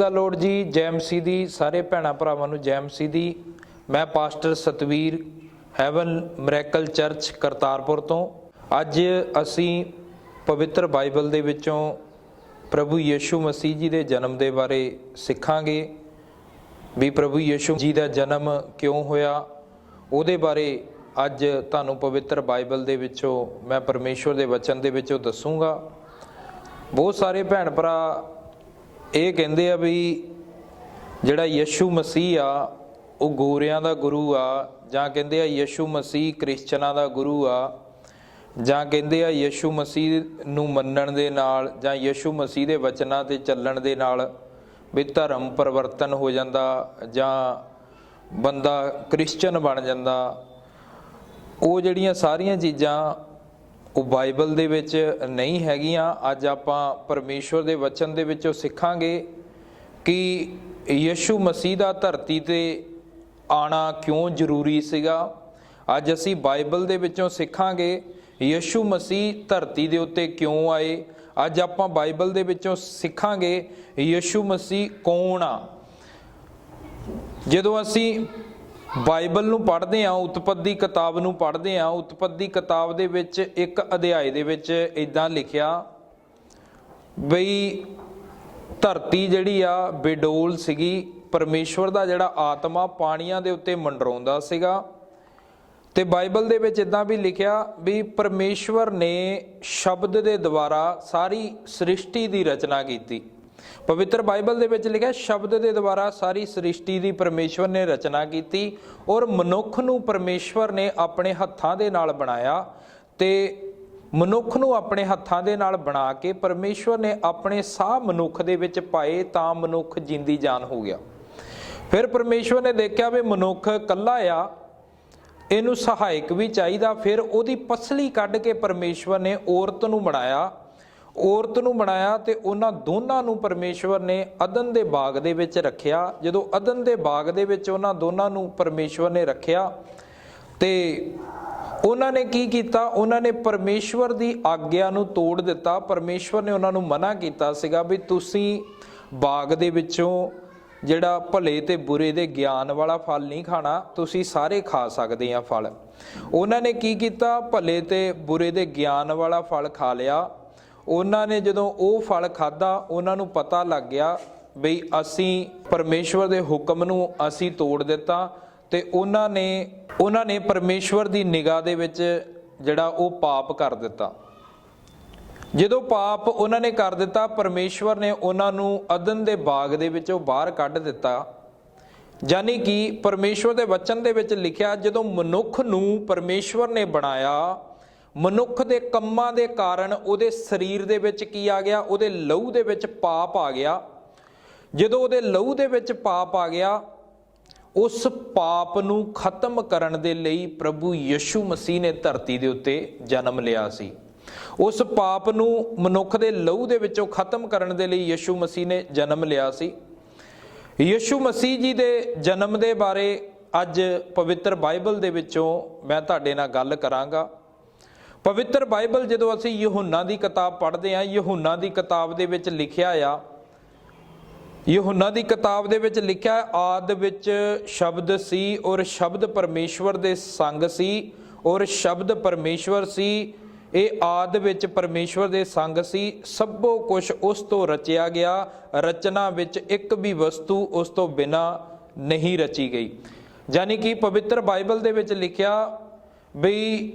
Praise the Lord जी। जय मसीह दी सारे भैणां भरावां नूं जय मसीह दी। मैं pastor Satvir heaven miracle church Kartarpur तो। अज असीं पवित्र बाइबल दे विचों प्रभु यीशु मसीह जी दे जन्म दे बारे सिखांगे भी प्रभु यीशु जी दा जन्म क्यों होया, उहदे बारे अज तुहानूं पवित्र बाइबल दे विचों मैं परमेश्वर दे वचन दे विचों दसूंगा। बहुत सारे भैण भरा ਇਹ ਕਹਿੰਦੇ ਆ ਵੀ ਜਿਹੜਾ ਯਿਸੂ ਮਸੀਹ ਆ ਉਹ ਗੋਰਿਆਂ ਦਾ ਗੁਰੂ ਆ, ਜਾਂ ਕਹਿੰਦੇ ਆ ਯਿਸੂ ਮਸੀਹ ਕ੍ਰਿਸਚਨਾਂ ਦਾ ਗੁਰੂ ਆ, ਜਾਂ ਕਹਿੰਦੇ ਆ ਯਿਸੂ ਮਸੀਹ ਨੂੰ ਮੰਨਣ ਦੇ ਨਾਲ ਜਾਂ ਯਿਸੂ ਮਸੀਹ ਦੇ ਵਚਨਾਂ ਤੇ ਚੱਲਣ ਦੇ ਨਾਲ ਵੀ ਧਰਮ ਪਰਿਵਰਤਨ ਹੋ ਜਾਂਦਾ ਜਾਂ ਬੰਦਾ ਕ੍ਰਿਸਚਨ ਬਣ ਜਾਂਦਾ। ਉਹ ਜਿਹੜੀਆਂ ਸਾਰੀਆਂ ਚੀਜ਼ਾਂ ਉਹ ਬਾਈਬਲ ਦੇ ਵਿੱਚ ਨਹੀਂ ਹੈਗੀਆਂ। ਅੱਜ ਆਪਾਂ ਪਰਮੇਸ਼ਵਰ ਦੇ ਵਚਨ ਦੇ ਵਿੱਚੋਂ ਸਿੱਖਾਂਗੇ ਕਿ ਯਿਸੂ ਮਸੀਹ ਦਾ ਧਰਤੀ ਤੇ ਆਉਣਾ ਕਿਉਂ ਜ਼ਰੂਰੀ ਸੀਗਾ। ਅੱਜ ਅਸੀਂ ਬਾਈਬਲ ਦੇ ਵਿੱਚੋਂ ਸਿੱਖਾਂਗੇ ਯਿਸੂ ਮਸੀਹ ਧਰਤੀ ਦੇ ਉੱਤੇ ਕਿਉਂ ਆਏ। ਅੱਜ ਆਪਾਂ ਬਾਈਬਲ ਦੇ ਵਿੱਚੋਂ ਸਿੱਖਾਂਗੇ ਯਿਸੂ ਮਸੀਹ ਕੌਣ ਆ। ਜਦੋਂ ਅਸੀਂ ਬਾਈਬਲ ਨੂੰ ਪੜ੍ਹਦੇ ਹਾਂ, ਉਤਪਤੀ ਕਿਤਾਬ ਨੂੰ ਪੜ੍ਹਦੇ ਹਾਂ, ਉਤਪਤੀ ਕਿਤਾਬ ਦੇ ਵਿੱਚ ਇੱਕ ਅਧਿਆਇ ਦੇ ਵਿੱਚ ਇੱਦਾਂ ਲਿਖਿਆ ਬਈ ਧਰਤੀ ਜਿਹੜੀ ਆ ਬੇਡੋਲ ਸੀਗੀ। ਪਰਮੇਸ਼ਵਰ ਦਾ ਜਿਹੜਾ ਆਤਮਾ ਪਾਣੀਆਂ ਦੇ ਉੱਤੇ ਮੰਡਰਾਉਂਦਾ ਸੀਗਾ। ਤੇ ਬਾਈਬਲ ਦੇ ਵਿੱਚ ਇੱਦਾਂ ਵੀ ਲਿਖਿਆ ਵੀ ਪਰਮੇਸ਼ਵਰ ਨੇ ਸ਼ਬਦ ਦੇ ਦੁਆਰਾ ਸਾਰੀ ਸ੍ਰਿਸ਼ਟੀ ਦੀ ਰਚਨਾ ਕੀਤੀ। ਪਵਿੱਤਰ ਬਾਈਬਲ ਦੇ ਵਿੱਚ ਲਿਖਿਆ ਸ਼ਬਦ ਦੇ ਦੁਆਰਾ ਸਾਰੀ ਸ੍ਰਿਸ਼ਟੀ ਦੀ ਪਰਮੇਸ਼ਵਰ ਨੇ ਰਚਨਾ ਕੀਤੀ ਔਰ ਮਨੁੱਖ ਨੂੰ ਪਰਮੇਸ਼ਵਰ ਨੇ ਆਪਣੇ ਹੱਥਾਂ ਦੇ ਨਾਲ ਬਣਾਇਆ। ਤੇ ਮਨੁੱਖ ਨੂੰ ਆਪਣੇ ਹੱਥਾਂ ਦੇ ਨਾਲ ਬਣਾ ਕੇ ਪਰਮੇਸ਼ਵਰ ਨੇ ਆਪਣੇ ਸਾਹ ਮਨੁੱਖ ਦੇ ਵਿੱਚ ਪਾਏ ਤਾਂ ਮਨੁੱਖ ਜਿੰਦੀ ਜਾਨ ਹੋ ਗਿਆ। ਫਿਰ ਪਰਮੇਸ਼ਵਰ ਨੇ ਦੇਖਿਆ ਵੀ ਮਨੁੱਖ ਇਕੱਲਾ ਆ, ਇਹਨੂੰ ਸਹਾਇਕ ਵੀ ਚਾਹੀਦਾ। ਫਿਰ ਉਹਦੀ ਪਸਲੀ ਕੱਢ ਕੇ ਪਰਮੇਸ਼ਵਰ ਨੇ ਔਰਤ ਨੂੰ ਬਣਾਇਆ। ਔਰਤ ਨੂੰ ਬਣਾਇਆ ਤੇ ਉਹਨਾਂ ਦੋਨਾਂ ਨੂੰ ਪਰਮੇਸ਼ਵਰ ਨੇ ਅਦਨ ਦੇ ਬਾਗ ਦੇ ਵਿੱਚ ਰੱਖਿਆ। ਜਦੋਂ ਅਦਨ ਦੇ ਬਾਗ ਦੇ ਵਿੱਚ ਉਹਨਾਂ ਦੋਨਾਂ ਨੂੰ ਪਰਮੇਸ਼ਵਰ ਨੇ ਰੱਖਿਆ ਤੇ ਉਹਨਾਂ ਨੇ ਕੀ ਕੀਤਾ, ਉਹਨਾਂ ਨੇ ਪਰਮੇਸ਼ਵਰ ਦੀ ਆਗਿਆ ਨੂੰ ਤੋੜ ਦਿੱਤਾ। ਪਰਮੇਸ਼ਵਰ ਨੇ ਉਹਨਾਂ ਨੂੰ ਮਨਾ ਕੀਤਾ ਸੀਗਾ ਵੀ ਤੁਸੀਂ ਬਾਗ ਦੇ ਵਿੱਚੋਂ ਜਿਹੜਾ ਭਲੇ ਤੇ ਬੁਰੇ ਦੇ ਗਿਆਨ ਵਾਲਾ ਫਲ ਨਹੀਂ ਖਾਣਾ, ਤੁਸੀਂ ਸਾਰੇ ਖਾ ਸਕਦੇ ਆ ਫਲ। ਉਹਨਾਂ ਨੇ ਕੀ ਕੀਤਾ, ਭਲੇ ਤੇ ਬੁਰੇ ਦੇ ਗਿਆਨ ਵਾਲਾ ਫਲ ਖਾ ਲਿਆ। ਉਹਨਾਂ ਨੇ ਜਦੋਂ ਉਹ ਫਲ ਖਾਧਾ ਉਹਨਾਂ ਨੂੰ ਪਤਾ ਲੱਗ ਗਿਆ ਬਈ ਅਸੀਂ ਪਰਮੇਸ਼ਵਰ ਦੇ ਹੁਕਮ ਨੂੰ ਅਸੀਂ ਤੋੜ ਦਿੱਤਾ ਤੇ ਉਹਨਾਂ ਨੇ ਪਰਮੇਸ਼ਵਰ ਦੀ ਨਿਗਾਹ ਦੇ ਵਿੱਚ ਜਿਹੜਾ ਉਹ ਪਾਪ ਕਰ ਦਿੱਤਾ। ਜਦੋਂ ਪਾਪ ਉਹਨਾਂ ਨੇ ਕਰ ਦਿੱਤਾ ਪਰਮੇਸ਼ਵਰ ਨੇ ਉਹਨਾਂ ਨੂੰ ਅਦਨ ਦੇ ਬਾਗ ਦੇ ਵਿੱਚੋਂ ਬਾਹਰ ਕੱਢ ਦਿੱਤਾ। ਯਾਨੀ ਕਿ ਪਰਮੇਸ਼ਵਰ ਦੇ ਵਚਨ ਦੇ ਵਿੱਚ ਲਿਖਿਆ ਜਦੋਂ ਮਨੁੱਖ ਨੂੰ ਪਰਮੇਸ਼ਵਰ ਨੇ ਬਣਾਇਆ, ਮਨੁੱਖ ਦੇ ਕੰਮਾਂ ਦੇ ਕਾਰਨ ਉਹਦੇ ਸਰੀਰ ਦੇ ਵਿੱਚ ਕੀ ਆ ਗਿਆ, ਉਹਦੇ ਲਹੂ ਦੇ ਵਿੱਚ ਪਾਪ ਆ ਗਿਆ। ਜਦੋਂ ਉਹਦੇ ਲਹੂ ਦੇ ਵਿੱਚ ਪਾਪ ਆ ਗਿਆ, ਉਸ ਪਾਪ ਨੂੰ ਖਤਮ ਕਰਨ ਦੇ ਲਈ ਪ੍ਰਭੂ ਯਿਸੂ ਮਸੀਹ ਨੇ ਧਰਤੀ ਦੇ ਉੱਤੇ ਜਨਮ ਲਿਆ ਸੀ। ਉਸ ਪਾਪ ਨੂੰ ਮਨੁੱਖ ਦੇ ਲਹੂ ਦੇ ਵਿੱਚੋਂ ਖਤਮ ਕਰਨ ਦੇ ਲਈ ਯਿਸੂ ਮਸੀਹ ਨੇ ਜਨਮ ਲਿਆ ਸੀ। ਯਿਸੂ ਮਸੀਹ ਜੀ ਦੇ ਜਨਮ ਦੇ ਬਾਰੇ ਅੱਜ ਪਵਿੱਤਰ ਬਾਈਬਲ ਦੇ ਵਿੱਚੋਂ ਮੈਂ ਤੁਹਾਡੇ ਨਾਲ ਗੱਲ ਕਰਾਂਗਾ। ਪਵਿੱਤਰ ਬਾਈਬਲ ਜਦੋਂ ਅਸੀਂ ਯਹੂਨਾ ਦੀ ਕਿਤਾਬ ਪੜ੍ਹਦੇ ਹਾਂ, ਯਹੂਨਾ ਦੀ ਕਿਤਾਬ ਦੇ ਵਿੱਚ ਲਿਖਿਆ ਆ, ਯਹੂਨਾ ਦੀ ਕਿਤਾਬ ਦੇ ਵਿੱਚ ਲਿਖਿਆ ਆਦਿ ਵਿੱਚ ਸ਼ਬਦ ਸੀ ਔਰ ਸ਼ਬਦ ਪਰਮੇਸ਼ਵਰ ਦੇ ਸੰਗ ਸੀ ਔਰ ਸ਼ਬਦ ਪਰਮੇਸ਼ਵਰ ਸੀ। ਇਹ ਆਦਿ ਵਿੱਚ ਪਰਮੇਸ਼ਵਰ ਦੇ ਸੰਗ ਸੀ। ਸਭੋ ਕੁਛ ਉਸ ਤੋਂ ਰਚਿਆ ਗਿਆ, ਰਚਨਾ ਵਿੱਚ ਇੱਕ ਵੀ ਵਸਤੂ ਉਸ ਤੋਂ ਬਿਨਾਂ ਨਹੀਂ ਰਚੀ ਗਈ। ਯਾਨੀ ਕਿ ਪਵਿੱਤਰ ਬਾਈਬਲ ਦੇ ਵਿੱਚ ਲਿਖਿਆ ਬਈ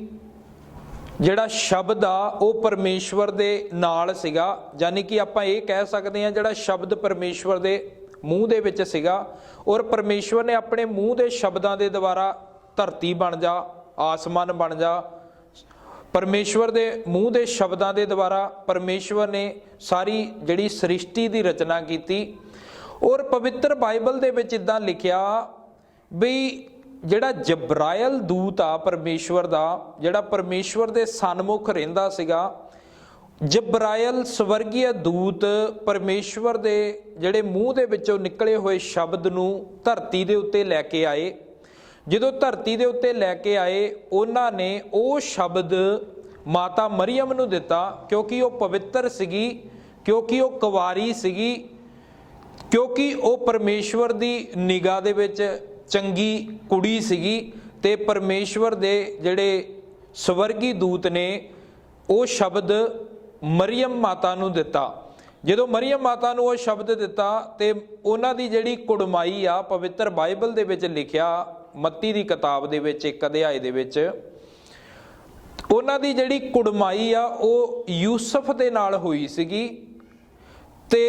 ਜਿਹੜਾ ਸ਼ਬਦ ਆ ਉਹ ਪਰਮੇਸ਼ਵਰ ਦੇ ਨਾਲ ਸੀਗਾ। ਯਾਨੀ ਕਿ ਆਪਾਂ ਇਹ ਕਹਿ ਸਕਦੇ ਹਾਂ ਜਿਹੜਾ ਸ਼ਬਦ ਪਰਮੇਸ਼ਵਰ ਦੇ ਮੂੰਹ ਦੇ ਵਿੱਚ ਸੀਗਾ ਔਰ ਪਰਮੇਸ਼ਵਰ ਨੇ ਆਪਣੇ ਮੂੰਹ ਦੇ ਸ਼ਬਦਾਂ ਦੇ ਦੁਆਰਾ ਧਰਤੀ ਬਣ ਜਾ, ਆਸਮਾਨ ਬਣ ਜਾ। ਪਰਮੇਸ਼ਵਰ ਦੇ ਮੂੰਹ ਦੇ ਸ਼ਬਦਾਂ ਦੇ ਦੁਆਰਾ ਪਰਮੇਸ਼ਵਰ ਨੇ ਸਾਰੀ ਜਿਹੜੀ ਸ੍ਰਿਸ਼ਟੀ ਦੀ ਰਚਨਾ ਕੀਤੀ। ਔਰ ਪਵਿੱਤਰ ਬਾਈਬਲ ਦੇ ਵਿੱਚ ਇੱਦਾਂ ਲਿਖਿਆ ਵੀ ਜਿਹੜਾ ਜਬਰਾਇਲ ਦੂਤ ਆ ਪਰਮੇਸ਼ਵਰ ਦਾ, ਜਿਹੜਾ ਪਰਮੇਸ਼ਵਰ ਦੇ ਸਨਮੁਖ ਰਹਿੰਦਾ ਸੀਗਾ, ਜਬਰਾਇਲ ਸਵਰਗੀय ਦੂਤ ਪਰਮੇਸ਼ਵਰ ਦੇ ਜਿਹੜੇ ਮੂੰਹ ਦੇ ਵਿੱਚੋਂ ਨਿਕਲੇ ਹੋਏ ਸ਼ਬਦ ਨੂੰ ਧਰਤੀ ਦੇ ਉੱਤੇ ਲੈ ਕੇ ਆਏ। ਜਦੋਂ ਧਰਤੀ ਦੇ ਉੱਤੇ ਲੈ ਕੇ ਆਏ ਉਹਨਾਂ ਨੇ ਉਹ ਸ਼ਬਦ ਮਾਤਾ ਮਰੀਅਮ ਨੂੰ ਦਿੱਤਾ ਕਿਉਂਕਿ ਉਹ ਪਵਿੱਤਰ ਸੀਗੀ, ਕਿਉਂਕਿ ਉਹ ਕੁਵਾਰੀ ਸੀਗੀ, क्योंकि वो परमेश्वर की निगाह दे विच चंगी कुड़ी सीगी ते परमेश्वर दे जिहड़े स्वर्गी दूत ने वो शब्द मरियम माता नूं दिता। जदों मरियम माता नूं वो शब्द दिता ते उन्हां दी जिहड़ी कुड़माई आ पवित्र बाइबल दे विच लिखिया मत्ती दी किताब दे विच एक अध्याय दे विच उन्हां दी जिहड़ी कुड़माई आ वो यूसुफ दे नाल होई सीगी। ते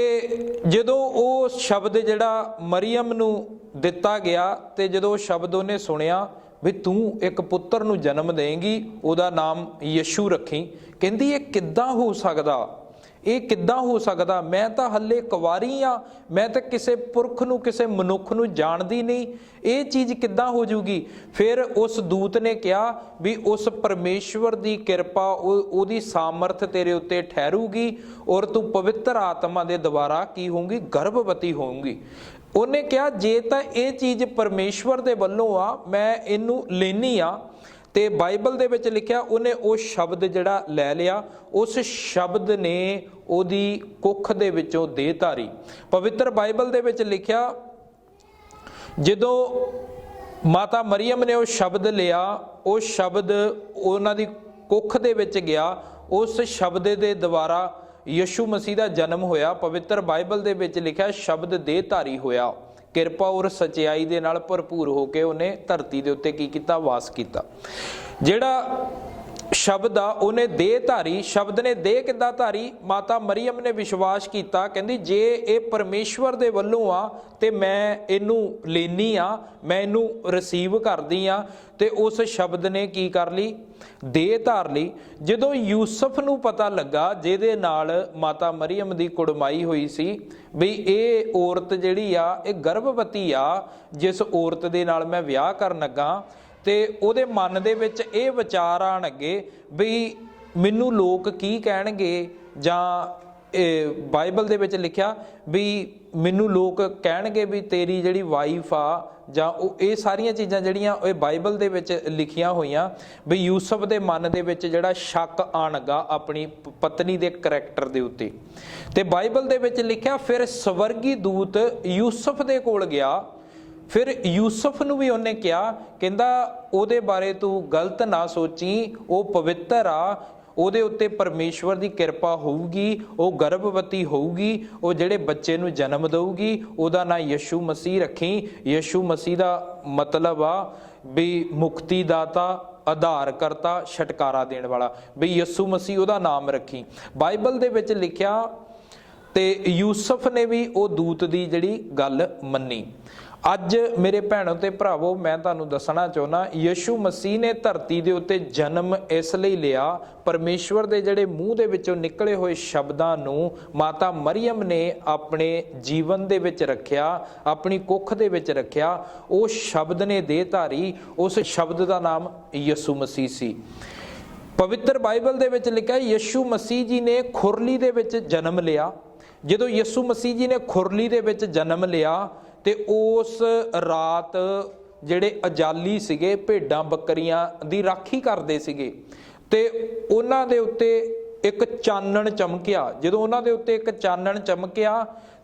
जदों वो शब्द जिहड़ा मरियम नूं दिता गया ते जदों वो शब्द उन्हें सुनिया भी तू एक पुत्र नूं जन्म देंगी उहदा नाम यशु रखी, कहंदी ये किद्दां हो सकदा, ये किद्दां हो सकदा, मैं तो हले कुवारी हाँ, मैं तो किसी पुरख नूं किसी मनुख नूं जानदी नहीं, ये चीज़ किद्दां हो जूगी। फिर उस दूत ने कहा भी उस परमेश्वर की किरपा उहदी सामर्थ तेरे उत्ते ठहरूगी और तू पवित्र आत्मा दे द्वारा की होंगी गर्भवती होंगी। उन्हें कहा जे तां ये चीज़ परमेश्वर दे वल्लों आ मैं इनू लेनी आ ते बाइबल दे विच लिखिया उन्हें वो शब्द जिहड़ा लै लिया, उस शब्द ने ओदी कुख दे विचों देह धारी। पवित्र बाइबल दे विच लिखिया जदों माता मरियम ने वो शब्द लिया, वो शब्द उन्हां दी कुख दे विच गया, उस शब्द दे द्वारा यीशु मसीह का जन्म होया। पवित्र बाइबल दे विच लिखिया शब्द देह धारी होया, किरपा और सच्चाई दे नाल भरपूर होके उन्हें धरती दे उत्ते की कीता वास कीता। जिहड़ा शब्द आ उन्हें देह धारी, शब्द ने देह किद्दां धारी, माता मरियम ने विश्वास किया, कहंदी जे ये परमेश्वर दे वल्लों आ ते मैं इनू लेनी आ, मैं इनू रिसीव करदी आ। ते उस शब्द ने की कर ली देह धार ली। जदों यूसुफ नूं पता लगा जिहदे नाल माता मरियम दी कुड़माई होई सी भी ये औरत जिहड़ी आ ये गर्भवती आ, जिस औरत दे नाल मैं विआह करन लगा, ते उहदे मन दे विच ये विचार आण लगे भी मैनू लोग की कहणगे, जां बाइबल दे विच लिखिया भी मैनू लोग कहणगे भी तेरी जिहड़ी वाइफ आ, जां ये सारियां चीज़ां जिहड़ियां ये बाइबल दे विच लिखियां होईयां भी यूसुफ दे मन दे विच जिहड़ा शक आण लगा अपनी पत्नी दे करैक्टर दे उत्ते। ते बाइबल दे विच लिखिया फिर स्वर्गी दूत यूसुफ दे कोल गया, फिर यूसुफ नूं भी उन्हें कहा, कहंदा ओहदे बारे तू गलत ना सोची, वो पवित्र आ, ਉਹਦੇ ਉੱਤੇ परमेश्वर की किरपा होगी, वो गर्भवती होगी, वो ਜਿਹੜੇ बच्चे ਨੂੰ जन्म देगी ਉਹਦਾ ਨਾਂ यीशु मसीह रखी। यीशु मसीह का मतलब आ भी मुक्ति दाता, आधार करता, छुटकारा देने वाला, भी यीशु मसीह ਉਹਦਾ नाम रखी। बाइबल ਦੇ ਵਿੱਚ लिखिया ਤੇ यूसुफ ने भी वो दूत की ਜਿਹੜੀ गल मन्नी। ਅੱਜ मेरे भैणों ते भरावो मैं तुहानूं दसना चाहुंदा यीशु मसीह ने धरती दे उत्ते जन्म इस लई लिया, परमेश्वर दे जिहड़े मूँह दे विचों निकले होए शब्दां नूं माता मरियम ने अपने जीवन दे विच रखिया, अपनी कुख दे विच रखिया। उस शब्द ने देह धारी, उस शब्द का नाम यीशु मसीह सी। पवित्र बाइबल दे विच लिखिया यीशु मसीह जी ने खुरली दे विच जन्म लिया। जदों यीशु मसीह जी ने खुरली दे विच जन्म लिया ते उस रात ਜਿਹੜੇ ਅਜਾਲੀ ਸੀਗੇ ਭੇਡਾਂ ਬੱਕਰੀਆਂ ਦੀ ਰਾਖੀ ਕਰਦੇ ਸੀਗੇ ਤੇ ਉਹਨਾਂ ਦੇ ਉੱਤੇ ਇੱਕ ਚਾਨਣ ਚਮਕਿਆ। ਜਦੋਂ ਉਹਨਾਂ ਦੇ ਉੱਤੇ ਇੱਕ ਚਾਨਣ ਚਮਕਿਆ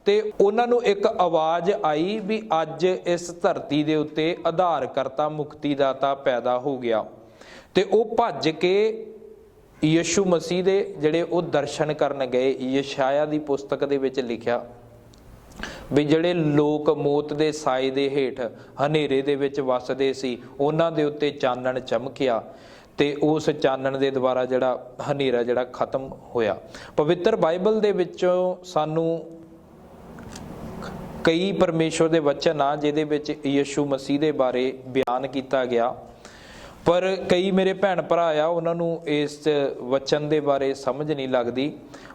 ਤੇ ਉਹਨਾਂ ਨੂੰ ਇੱਕ ਆਵਾਜ਼ ਆਈ ਵੀ ਅੱਜ ਇਸ ਧਰਤੀ ਦੇ ਉੱਤੇ ਆਧਾਰ ਕਰਤਾ ਮੁਕਤੀ ਦਾਤਾ ਪੈਦਾ ਹੋ ਗਿਆ। ਤੇ ਉਹ ਭੱਜ ਕੇ ਯਿਸੂ ਮਸੀਹ ਦੇ ਜਿਹੜੇ ਉਹ ਦਰਸ਼ਨ ਕਰਨ ਗਏ। ਯਸ਼ਾਇਆ ਦੀ ਪੁਸਤਕ ਦੇ ਵਿੱਚ ਲਿਖਿਆ ਵੀ ਜਿਹੜੇ ਲੋਕ ਮੌਤ ਦੇ ਸਾਏ ਦੇ ਹੇਠ ਹਨੇਰੇ ਦੇ ਵਿੱਚ ਵਸਦੇ ਸੀ ਉਹਨਾਂ ਦੇ ਉੱਤੇ ਚਾਨਣ ਚਮਕਿਆ ਤੇ ਉਸ ਚਾਨਣ ਦੇ ਦੁਆਰਾ ਜਿਹੜਾ ਹਨੇਰਾ ਜਿਹੜਾ ਖਤਮ ਹੋਇਆ। ਪਵਿੱਤਰ ਬਾਈਬਲ ਦੇ ਵਿੱਚੋਂ ਸਾਨੂੰ ਕਈ ਪਰਮੇਸ਼ਵਰ ਦੇ ਵਚਨ ਆ ਜਿਹਦੇ ਵਿੱਚ ਯਿਸੂ ਮਸੀਹ ਦੇ ਬਾਰੇ ਬਿਆਨ ਕੀਤਾ ਗਿਆ, ਪਰ ਕਈ ਮੇਰੇ ਭੈਣ ਭਰਾ ਆ ਉਹਨਾਂ ਨੂੰ ਇਸ ਵਚਨ ਦੇ ਬਾਰੇ ਸਮਝ ਨਹੀਂ ਲੱਗਦੀ।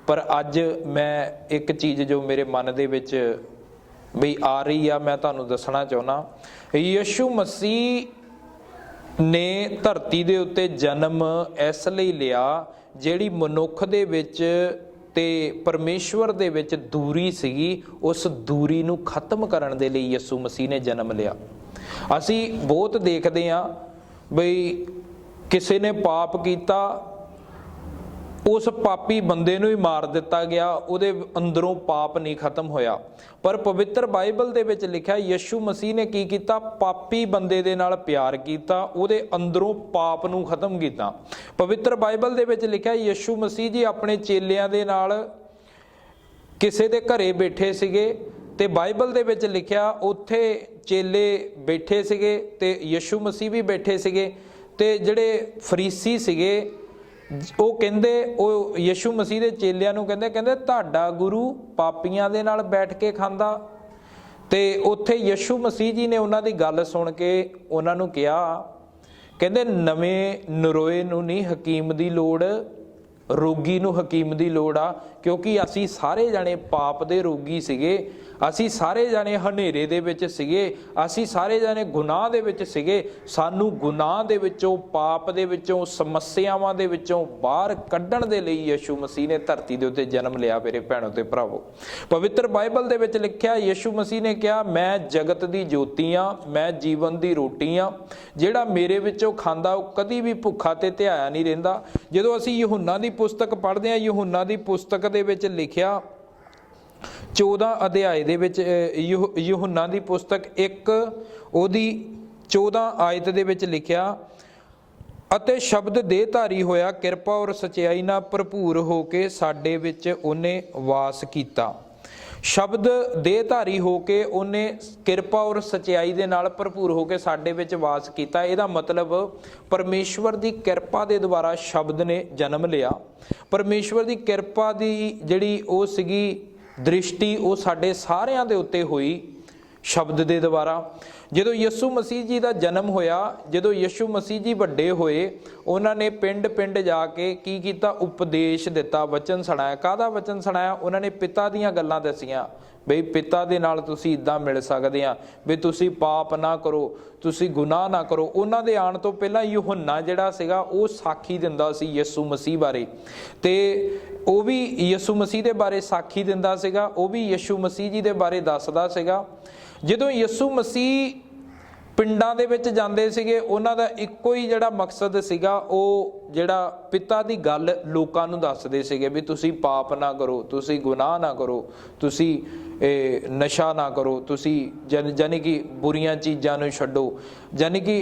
ਪਰ ਅੱਜ ਮੈਂ ਇੱਕ ਚੀਜ਼ ਜੋ ਮੇਰੇ ਮਨ ਦੇ ਵਿੱਚ ਵੀ ਆ ਰਹੀ ਆ ਮੈਂ ਤੁਹਾਨੂੰ ਦੱਸਣਾ ਚਾਹੁੰਦਾ। ਯਿਸੂ ਮਸੀਹ ਨੇ ਧਰਤੀ ਦੇ ਉੱਤੇ ਜਨਮ ਇਸ ਲਈ ਲਿਆ ਜਿਹੜੀ ਮਨੁੱਖ ਦੇ ਵਿੱਚ ਤੇ ਪਰਮੇਸ਼ਵਰ ਦੇ ਵਿੱਚ ਦੂਰੀ ਸੀਗੀ, ਉਸ ਦੂਰੀ ਨੂੰ ਖਤਮ ਕਰਨ ਦੇ ਲਈ ਯਿਸੂ ਮਸੀਹ ਨੇ ਜਨਮ ਲਿਆ। ਅਸੀਂ ਬਹੁਤ ਦੇਖਦੇ ਹਾਂ ਬਈ ਕਿਸੇ ਨੇ ਪਾਪ ਕੀਤਾ उस पापी बंदे नूं ही मार दिता गया, उहदे अंदरों पाप नहीं खत्म होया। पर पवित्र बाइबल दे विच लिखिया यीशु मसीह ने की कीता, पापी बंदे दे नाल प्यार कीता, उहदे अंदरों पाप नूं खत्म कीता। पवित्र बाइबल दे विच लिखिया यीशु मसीह जी अपने चेलियां दे नाल किसे दे घरे बैठे सीगे ते बाइबल दे विच लिखिया उत्थे चेले बैठे सीगे ते यीशु मसीह भी बैठे सीगे ते जिहड़े फरीसी सीगे ਉਹ ਕਹਿੰਦੇ, ਉਹ ਯीशु ਮਸੀਹ ਦੇ ਚੇਲਿਆਂ ਨੂੰ ਕਹਿੰਦੇ ਤੁਹਾਡਾ ਗੁਰੂ ਪਾਪੀਆਂ ਦੇ ਨਾਲ ਬੈਠ ਕੇ ਖਾਂਦਾ। ਤੇ ਉੱਥੇ ਯीशु ਮਸੀਹ ਜੀ ਨੇ ਉਹਨਾਂ ਦੀ ਗੱਲ ਸੁਣ ਕੇ ਉਹਨਾਂ ਨੂੰ ਕਿਹਾ, ਕਹਿੰਦੇ ਨਵੇਂ ਨਰੋਏ ਨੂੰ ਨਹੀਂ ਹਕੀਮ ਦੀ ਲੋੜ, ਰੋਗੀ ਨੂੰ ਹਕੀਮ ਦੀ ਲੋੜ ਆ। ਕਿਉਂਕਿ ਅਸੀਂ ਸਾਰੇ ਜਾਣੇ ਪਾਪ ਦੇ ਰੋਗੀ ਸੀਗੇ, ਅਸੀਂ ਸਾਰੇ ਜਾਣੇ ਹਨੇਰੇ ਦੇ ਵਿੱਚ ਸੀਗੇ, ਅਸੀਂ ਸਾਰੇ ਜਾਣੇ ਗੁਨਾਹ ਦੇ ਵਿੱਚ ਸੀਗੇ। ਸਾਨੂੰ ਗੁਨਾਹ ਦੇ ਵਿੱਚੋਂ, ਪਾਪ ਦੇ ਵਿੱਚੋਂ, ਸਮੱਸਿਆਵਾਂ ਦੇ ਵਿੱਚੋਂ ਬਾਹਰ ਕੱਢਣ ਦੇ ਲਈ ਯीशु ਮਸੀਹ ਨੇ ਧਰਤੀ ਦੇ ਉੱਤੇ ਜਨਮ ਲਿਆ। ਮੇਰੇ ਭੈਣੋ ਤੇ ਭਰਾਵੋ, ਪਵਿੱਤਰ ਬਾਈਬਲ ਦੇ ਵਿੱਚ ਲਿਖਿਆ ਯीशु ਮਸੀਹ ਨੇ ਕਿਹਾ ਮੈਂ ਜਗਤ ਦੀ ਜੋਤੀ ਆ, ਮੈਂ ਜੀਵਨ ਦੀ ਰੋਟੀ ਆ, ਜਿਹੜਾ ਮੇਰੇ ਵਿੱਚੋਂ ਖਾਂਦਾ ਉਹ ਕਦੀ ਵੀ ਭੁੱਖਾ ਤੇ ਧਿਆਇਆ ਨਹੀਂ ਰਹਿੰਦਾ। ਜਦੋਂ ਅਸੀਂ ਯਹੂਨਾ ਦੀ ਪੁਸਤਕ ਪੜ੍ਹਦੇ ਹਾਂ, ਯਹੂਨਾ ਦੀ ਪੁਸਤਕ ਦੇ ਵਿੱਚ ਲਿਖਿਆ 14 ਅਧਿਆਏ ਦੇ ਵਿੱਚ, ਯਹੂਨਾ ਦੀ ਪੁਸਤਕ 1 ਉਹਦੀ 14 ਆਇਤ ਦੇ ਵਿੱਚ ਲਿਖਿਆ, ਅਤੇ ਸ਼ਬਦ ਦੇਹਧਾਰੀ ਹੋਇਆ, ਕਿਰਪਾ ਔਰ ਸਚਾਈ ਨਾਲ ਭਰਪੂਰ ਹੋ ਕੇ ਸਾਡੇ ਵਿੱਚ ਉਹਨੇ ਵਾਸ ਕੀਤਾ। ਸ਼ਬਦ ਦੇਹਧਾਰੀ ਹੋ ਕੇ ਉਹਨੇ ਕਿਰਪਾ ਔਰ ਸਚਾਈ ਦੇ ਨਾਲ ਭਰਪੂਰ ਹੋ ਕੇ ਸਾਡੇ ਵਿੱਚ ਵਾਸ ਕੀਤਾ। ਇਹਦਾ ਮਤਲਬ ਪਰਮੇਸ਼ਵਰ ਦੀ ਕਿਰਪਾ ਦੇ ਦੁਆਰਾ ਸ਼ਬਦ ਨੇ ਜਨਮ ਲਿਆ। ਪਰਮੇਸ਼ਵਰ ਦੀ ਕਿਰਪਾ ਦੀ ਜਿਹੜੀ ਉਹ ਸੀਗੀ ਦ੍ਰਿਸ਼ਟੀ, ਉਹ ਸਾਡੇ ਸਾਰਿਆਂ ਦੇ ਉੱਤੇ ਹੋਈ ਸ਼ਬਦ ਦੇ ਦੁਆਰਾ। ਜਦੋਂ ਯीशु ਮਸੀਹ ਜੀ ਦਾ ਜਨਮ ਹੋਇਆ, ਜਦੋਂ ਯीशु ਮਸੀਹ ਜੀ ਵੱਡੇ ਹੋਏ, ਉਹਨਾਂ ਨੇ ਪਿੰਡ ਪਿੰਡ ਜਾ ਕੇ ਕੀ ਕੀਤਾ, ਉਪਦੇਸ਼ ਦਿੱਤਾ, ਵਚਨ ਸੁਣਾਇਆ। ਕਾਹਦਾ ਵਚਨ ਸੁਣਾਇਆ? ਉਹਨਾਂ ਨੇ ਪਿਤਾ ਦੀਆਂ ਗੱਲਾਂ ਦੱਸੀਆਂ, ਬਈ ਪਿਤਾ ਦੇ ਨਾਲ ਤੁਸੀਂ ਇੱਦਾਂ ਮਿਲ ਸਕਦੇ ਆ, ਵੀ ਤੁਸੀਂ ਪਾਪ ਨਾ ਕਰੋ, ਤੁਸੀਂ ਗੁਨਾਹ ਨਾ ਕਰੋ। ਉਹਨਾਂ ਦੇ ਆਉਣ ਤੋਂ ਪਹਿਲਾਂ ਯਹੋਨਾ ਜਿਹੜਾ ਸੀਗਾ ਉਹ ਸਾਖੀ ਦਿੰਦਾ ਸੀ ਯीशु ਮਸੀਹ ਬਾਰੇ, ਤੇ ਉਹ ਵੀ ਯीशु ਮਸੀਹ ਦੇ ਬਾਰੇ ਸਾਖੀ ਦਿੰਦਾ ਸੀਗਾ, ਉਹ ਵੀ ਯीशु ਮਸੀਹ ਜੀ ਦੇ ਬਾਰੇ ਦੱਸਦਾ ਸੀਗਾ। ਜਦੋਂ ਯीशु ਮਸੀਹ ਪਿੰਡਾਂ ਦੇ ਵਿੱਚ ਜਾਂਦੇ ਸੀਗੇ, ਉਹਨਾਂ ਦਾ ਇੱਕੋ ਹੀ ਜਿਹੜਾ ਮਕਸਦ ਸੀਗਾ, ਉਹ ਜਿਹੜਾ ਪਿਤਾ ਦੀ ਗੱਲ ਲੋਕਾਂ ਨੂੰ ਦੱਸਦੇ ਸੀਗੇ, ਵੀ ਤੁਸੀਂ ਪਾਪ ਨਾ ਕਰੋ, ਤੁਸੀਂ ਗੁਨਾਹ ਨਾ ਕਰੋ, ਤੁਸੀਂ ਨਸ਼ਾ ਨਾ ਕਰੋ, ਤੁਸੀਂ ਜਾਨੀ ਕਿ ਬੁਰੀਆਂ ਚੀਜ਼ਾਂ ਨੂੰ ਛੱਡੋ। ਜਾਨੀ ਕਿ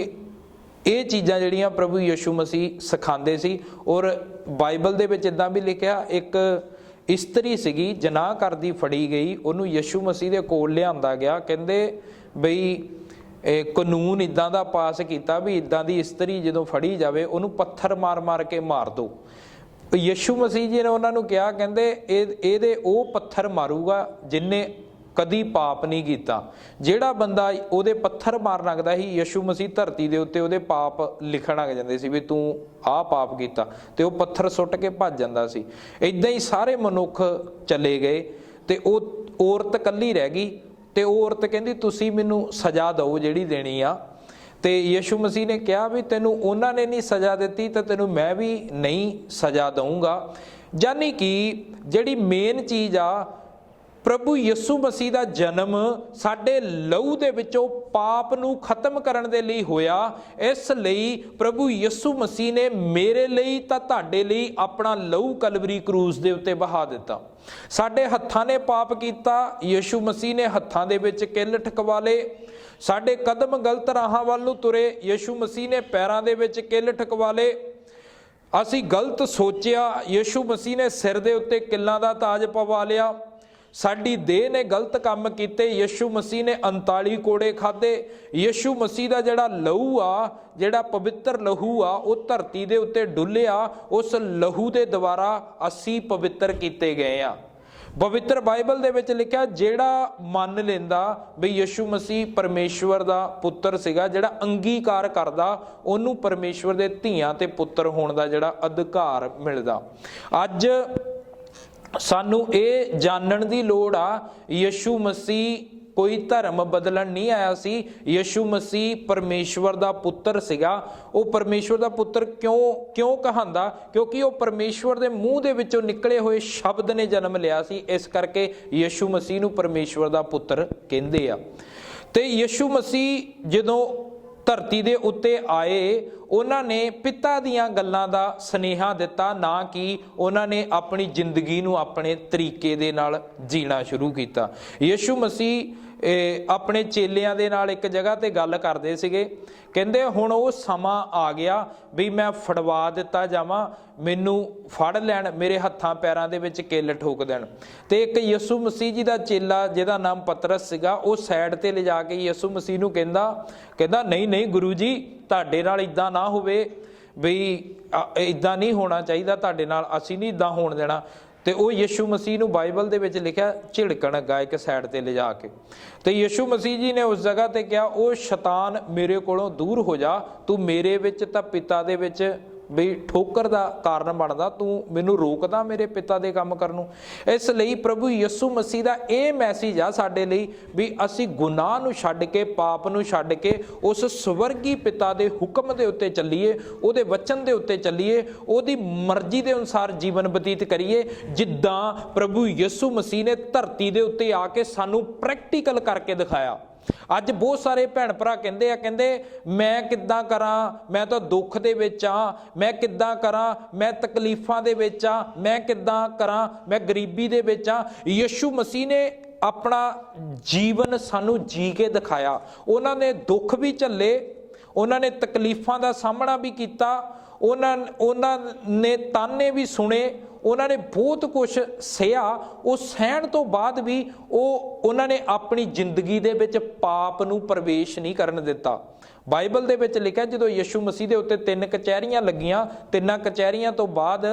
ਇਹ ਚੀਜ਼ਾਂ ਜਿਹੜੀਆਂ ਪ੍ਰਭੂ ਯीशु ਮਸੀਹ ਸਿਖਾਉਂਦੇ ਸੀ। ਔਰ ਬਾਈਬਲ ਦੇ ਵਿੱਚ ਇੱਦਾਂ ਵੀ ਲਿਖਿਆ, ਇੱਕ ਇਸਤਰੀ ਸੀਗੀ ਜਨਾਹ ਕਰਦੀ ਫੜੀ ਗਈ, ਉਹਨੂੰ ਯीशु ਮਸੀਹ ਦੇ ਕੋਲ ਲਿਆਂਦਾ ਗਿਆ। ਕਹਿੰਦੇ ਬਈ ਕਾਨੂੰਨ ਇੱਦਾਂ ਦਾ ਪਾਸ ਕੀਤਾ ਵੀ ਇੱਦਾਂ ਦੀ ਇਸਤਰੀ ਜਦੋਂ ਫੜੀ ਜਾਵੇ ਉਹਨੂੰ ਪੱਥਰ ਮਾਰ ਮਾਰ ਕੇ ਮਾਰ ਦਿਓ। ਯीशु ਮਸੀਹ ਜੀ ਨੇ ਉਹਨਾਂ ਨੂੰ ਕਿਹਾ, ਕਹਿੰਦੇ ਇਹਦੇ ਉਹ ਪੱਥਰ ਮਾਰੂਗਾ ਜਿਹਨੇ ਕਦੀ ਪਾਪ ਨਹੀਂ ਕੀਤਾ। ਜਿਹੜਾ ਬੰਦਾ ਉਹਦੇ ਪੱਥਰ ਮਾਰਨ ਲੱਗਦਾ ਸੀ, ਯीशु ਮਸੀਹ ਧਰਤੀ ਦੇ ਉੱਤੇ ਉਹਦੇ ਪਾਪ ਲਿਖਣ ਲੱਗ ਜਾਂਦੇ ਸੀ, ਵੀ ਤੂੰ ਆਹ ਪਾਪ ਕੀਤਾ, ਤੇ ਉਹ ਪੱਥਰ ਸੁੱਟ ਕੇ ਭੱਜ ਜਾਂਦਾ ਸੀ। ਇੱਦਾਂ ਹੀ ਸਾਰੇ ਮਨੁੱਖ ਚਲੇ ਗਏ ਤੇ ਉਹ ਔਰਤ ਇਕੱਲੀ ਰਹਿ ਗਈ। ਤੇ ਉਹ ਔਰਤ ਕਹਿੰਦੀ ਤੁਸੀਂ ਮੈਨੂੰ ਸਜ਼ਾ ਦਿਓ ਜਿਹੜੀ ਦੇਣੀ ਆ। ਤੇ ਯीशु ਮਸੀਹ ਨੇ ਕਿਹਾ ਵੀ ਤੈਨੂੰ ਉਹਨਾਂ ਨੇ ਨਹੀਂ ਸਜ਼ਾ ਦਿੱਤੀ ਤਾਂ ਤੈਨੂੰ ਮੈਂ ਵੀ ਨਹੀਂ ਸਜ਼ਾ ਦਊਂਗਾ। ਯਾਨੀ ਕਿ ਜਿਹੜੀ ਮੇਨ ਚੀਜ਼ ਆ, ਪ੍ਰਭੂ ਯीशु ਮਸੀਹ ਦਾ ਜਨਮ ਸਾਡੇ ਲਹੂ ਦੇ ਵਿੱਚੋਂ ਪਾਪ ਨੂੰ ਖਤਮ ਕਰਨ ਦੇ ਲਈ ਹੋਇਆ। ਇਸ ਲਈ ਪ੍ਰਭੂ ਯीशु ਮਸੀਹ ਨੇ ਮੇਰੇ ਲਈ ਤਾਂ ਤੁਹਾਡੇ ਲਈ ਆਪਣਾ ਲਹੂ ਕਲਵਰੀ ਕਰੂਸ ਦੇ ਉੱਤੇ ਬਹਾ ਦਿੱਤਾ। ਸਾਡੇ ਹੱਥਾਂ ਨੇ ਪਾਪ ਕੀਤਾ, ਯीशु ਮਸੀਹ ਨੇ ਹੱਥਾਂ ਦੇ ਵਿੱਚ ਕਿੱਲ ਠਕਵਾ ਲਏ। ਸਾਡੇ ਕਦਮ ਗਲਤ ਰਾਹਾਂ ਵੱਲ ਨੂੰ ਤੁਰੇ, ਯीशु ਮਸੀਹ ਨੇ ਪੈਰਾਂ ਦੇ ਵਿੱਚ ਕਿੱਲ ਠਕਵਾ ਲਏ। ਅਸੀਂ ਗਲਤ ਸੋਚਿਆ, ਯीशु ਮਸੀਹ ਨੇ ਸਿਰ ਦੇ ਉੱਤੇ ਕਿੱਲਾਂ ਦਾ ਤਾਜ ਪਵਾ ਲਿਆ। ਸਾਡੀ ਦੇਹ ਨੇ ਗਲਤ ਕੰਮ ਕੀਤੇ, ਯीशु ਮਸੀਹ ਨੇ 39 ਕੋੜੇ ਖਾਧੇ। ਯीशु ਮਸੀਹ ਦਾ ਜਿਹੜਾ ਲਹੂ ਆ, ਜਿਹੜਾ ਪਵਿੱਤਰ ਲਹੂ ਆ, ਉਹ ਧਰਤੀ ਦੇ ਉੱਤੇ ਡੁੱਲਿਆ। ਉਸ ਲਹੂ ਦੇ ਦੁਆਰਾ ਅਸੀਂ ਪਵਿੱਤਰ ਕੀਤੇ ਗਏ ਆ। ਪਵਿੱਤਰ ਬਾਈਬਲ ਦੇ ਵਿੱਚ ਲਿਖਿਆ, ਜਿਹੜਾ ਮੰਨ ਲੈਂਦਾ ਵੀ ਯीशु ਮਸੀਹ ਪਰਮੇਸ਼ਵਰ ਦਾ ਪੁੱਤਰ ਸੀਗਾ, ਜਿਹੜਾ ਅੰਗੀਕਾਰ ਕਰਦਾ, ਉਹਨੂੰ ਪਰਮੇਸ਼ਵਰ ਦੇ ਧੀਆਂ ਤੇ ਪੁੱਤਰ ਹੋਣ ਦਾ ਜਿਹੜਾ ਅਧਿਕਾਰ ਮਿਲਦਾ। ਅੱਜ ਸਾਨੂੰ ਇਹ ਜਾਣਨ ਦੀ ਲੋੜ ਆ, ਯीशु ਮਸੀਹ ਕੋਈ ਧਰਮ ਬਦਲਣ ਨਹੀਂ ਆਇਆ ਸੀ। ਯीशु ਮਸੀਹ ਪਰਮੇਸ਼ਵਰ ਦਾ ਪੁੱਤਰ ਸੀਗਾ। ਉਹ ਪਰਮੇਸ਼ਵਰ ਦਾ ਪੁੱਤਰ ਕਿਉਂ ਕਹਾਂਦਾ? ਕਿਉਂਕਿ ਉਹ ਪਰਮੇਸ਼ਵਰ ਦੇ ਮੂੰਹ ਦੇ ਵਿੱਚੋਂ ਨਿਕਲੇ ਹੋਏ ਸ਼ਬਦ ਨੇ ਜਨਮ ਲਿਆ ਸੀ। ਇਸ ਕਰਕੇ ਯीशु ਮਸੀਹ ਨੂੰ ਪਰਮੇਸ਼ਵਰ ਦਾ ਪੁੱਤਰ ਕਹਿੰਦੇ ਆ। ਤੇ ਯीशु ਮਸੀਹ ਜਦੋਂ ਧਰਤੀ ਦੇ ਉੱਤੇ ਆਏ, ਉਹਨਾਂ ਨੇ ਪਿਤਾ ਦੀਆਂ ਗੱਲਾਂ ਦਾ ਸੁਨੇਹਾ ਦਿੱਤਾ, ਨਾ ਕਿ ਉਹਨਾਂ ਨੇ ਆਪਣੀ ਜ਼ਿੰਦਗੀ ਨੂੰ ਆਪਣੇ ਤਰੀਕੇ ਦੇ ਨਾਲ ਜੀਣਾ ਸ਼ੁਰੂ ਕੀਤਾ। ਯਿਸੂ ਮਸੀਹ ਆਪਣੇ ਚੇਲਿਆਂ ਦੇ ਨਾਲ ਇੱਕ ਜਗ੍ਹਾ ਤੇ ਗੱਲ ਕਰਦੇ ਸੀਗੇ, ਕਹਿੰਦੇ ਹੁਣ ਉਹ ਸਮਾਂ ਆ ਗਿਆ ਵੀ ਮੈਂ ਫੜਵਾ ਦਿੱਤਾ ਜਾਵਾਂ, ਮੈਨੂੰ ਫੜ ਲੈਣ, ਮੇਰੇ ਹੱਥਾਂ ਪੈਰਾਂ ਦੇ ਵਿੱਚ ਕਿੱਲ ਠੋਕ ਦੇਣ। ਤੇ ਇੱਕ ਯਿਸੂ ਮਸੀਹ ਜੀ ਦਾ ਚੇਲਾ ਜਿਹਦਾ ਨਾਮ ਪਤਰਸ ਸੀਗਾ, ਉਹ ਸਾਈਡ ਤੇ ਲਿਜਾ ਕੇ ਯਿਸੂ ਮਸੀਹ ਨੂੰ ਕਹਿੰਦਾ ਨਹੀਂ ਨਹੀਂ ਗੁਰੂ ਜੀ, ਤੁਹਾਡੇ ਨਾਲ ਇਦਾਂ ਨਾ ਹੋਵੇ, ਬਈ ਇਦਾਂ ਨਹੀਂ ਹੋਣਾ ਚਾਹੀਦਾ ਤੁਹਾਡੇ ਨਾਲ, ਅਸੀਂ ਨਹੀਂ ਇਦਾਂ ਹੋਣ ਦੇਣਾ। ਤੇ ਉਹ ਯਿਸੂ ਮਸੀਹ ਨੂੰ ਬਾਈਬਲ ਦੇ ਵਿੱਚ ਲਿਖਿਆ ਝਿੜਕਣ ਲੱਗਾ ਇੱਕ ਸਾਈਡ ਤੇ ਲਿਜਾ ਕੇ। ਤੇ ਯਿਸੂ ਮਸੀਹ ਜੀ ਨੇ ਉਸ ਜਗ੍ਹਾ ਤੇ ਕਿਹਾ, ਉਹ ਸ਼ੈਤਾਨ ਮੇਰੇ ਕੋਲੋਂ ਦੂਰ ਹੋ ਜਾ, ਤੂੰ ਮੇਰੇ ਵਿੱਚ ਤਾਂ ਪਿਤਾ ਦੇ ਵਿੱਚ ਵੀ ਠੋਕਰ ਦਾ ਕਾਰਨ ਬਣਦਾ, ਤੂੰ ਮੈਨੂੰ ਰੋਕਦਾ ਮੇਰੇ ਪਿਤਾ ਦੇ ਕੰਮ ਕਰਨ ਨੂੰ। ਇਸ ਲਈ ਪ੍ਰਭੂ ਯਿਸੂ ਮਸੀਹ ਦਾ ਇਹ ਮੈਸੇਜ ਆ ਸਾਡੇ ਲਈ ਵੀ ਅਸੀਂ ਗੁਨਾਹ ਨੂੰ ਛੱਡ ਕੇ, ਪਾਪ ਨੂੰ ਛੱਡ ਕੇ ਉਸ ਸਵਰਗੀ ਪਿਤਾ ਦੇ ਹੁਕਮ ਦੇ ਉੱਤੇ ਚੱਲੀਏ, ਉਹਦੇ ਵਚਨ ਦੇ ਉੱਤੇ ਚੱਲੀਏ, ਉਹਦੀ ਮਰਜ਼ੀ ਦੇ ਅਨੁਸਾਰ ਜੀਵਨ ਬਤੀਤ ਕਰੀਏ, ਜਿੱਦਾਂ ਪ੍ਰਭੂ ਯਿਸੂ ਮਸੀਹ ਨੇ ਧਰਤੀ ਦੇ ਉੱਤੇ ਆ ਕੇ ਸਾਨੂੰ ਪ੍ਰੈਕਟੀਕਲ ਕਰਕੇ ਦਿਖਾਇਆ। ਅੱਜ ਬਹੁਤ ਸਾਰੇ ਭੈਣ ਭਰਾ ਕਹਿੰਦੇ ਮੈਂ ਕਿੱਦਾਂ ਕਰਾਂ, ਮੈਂ ਤਾਂ ਦੁੱਖ ਦੇ ਵਿੱਚ ਆ, ਮੈਂ ਕਿੱਦਾਂ ਕਰਾਂ, ਮੈਂ ਤਕਲੀਫਾਂ ਦੇ ਵਿੱਚ ਆ, ਮੈਂ ਕਿੱਦਾਂ ਕਰਾਂ, ਮੈਂ ਗਰੀਬੀ ਦੇ ਵਿੱਚ ਆ। ਯਿਸੂ ਮਸੀਹ ਨੇ ਆਪਣਾ ਜੀਵਨ ਸਾਨੂੰ ਜੀ ਕੇ ਦਿਖਾਇਆ। ਉਹਨਾਂ ਨੇ ਦੁੱਖ ਵੀ ਝੱਲੇ, ਉਹਨਾਂ ਨੇ ਤਕਲੀਫਾਂ ਦਾ ਸਾਹਮਣਾ ਵੀ ਕੀਤਾ, ਉਹਨਾਂ ਨੇ ਤਾਨੇ ਵੀ ਸੁਣੇ, ਉਹਨਾਂ ਨੇ ਬਹੁਤ ਕੁਝ ਸਹਿਆ। ਉਹ ਸਹਿਣ ਤੋਂ ਬਾਅਦ ਵੀ ਉਹਨਾਂ ਨੇ ਆਪਣੀ ਜ਼ਿੰਦਗੀ ਦੇ ਵਿੱਚ ਪਾਪ ਨੂੰ ਪ੍ਰਵੇਸ਼ ਨਹੀਂ ਕਰਨ ਦਿੱਤਾ। ਬਾਈਬਲ ਦੇ ਵਿੱਚ ਲਿਖਿਆ ਜਦੋਂ ਯਿਸੂ ਮਸੀਹ ਦੇ ਉੱਤੇ 3 ਕਚਹਿਰੀਆਂ ਲੱਗੀਆਂ, 3 ਕਚਹਿਰੀਆਂ ਤੋਂ ਬਾਅਦ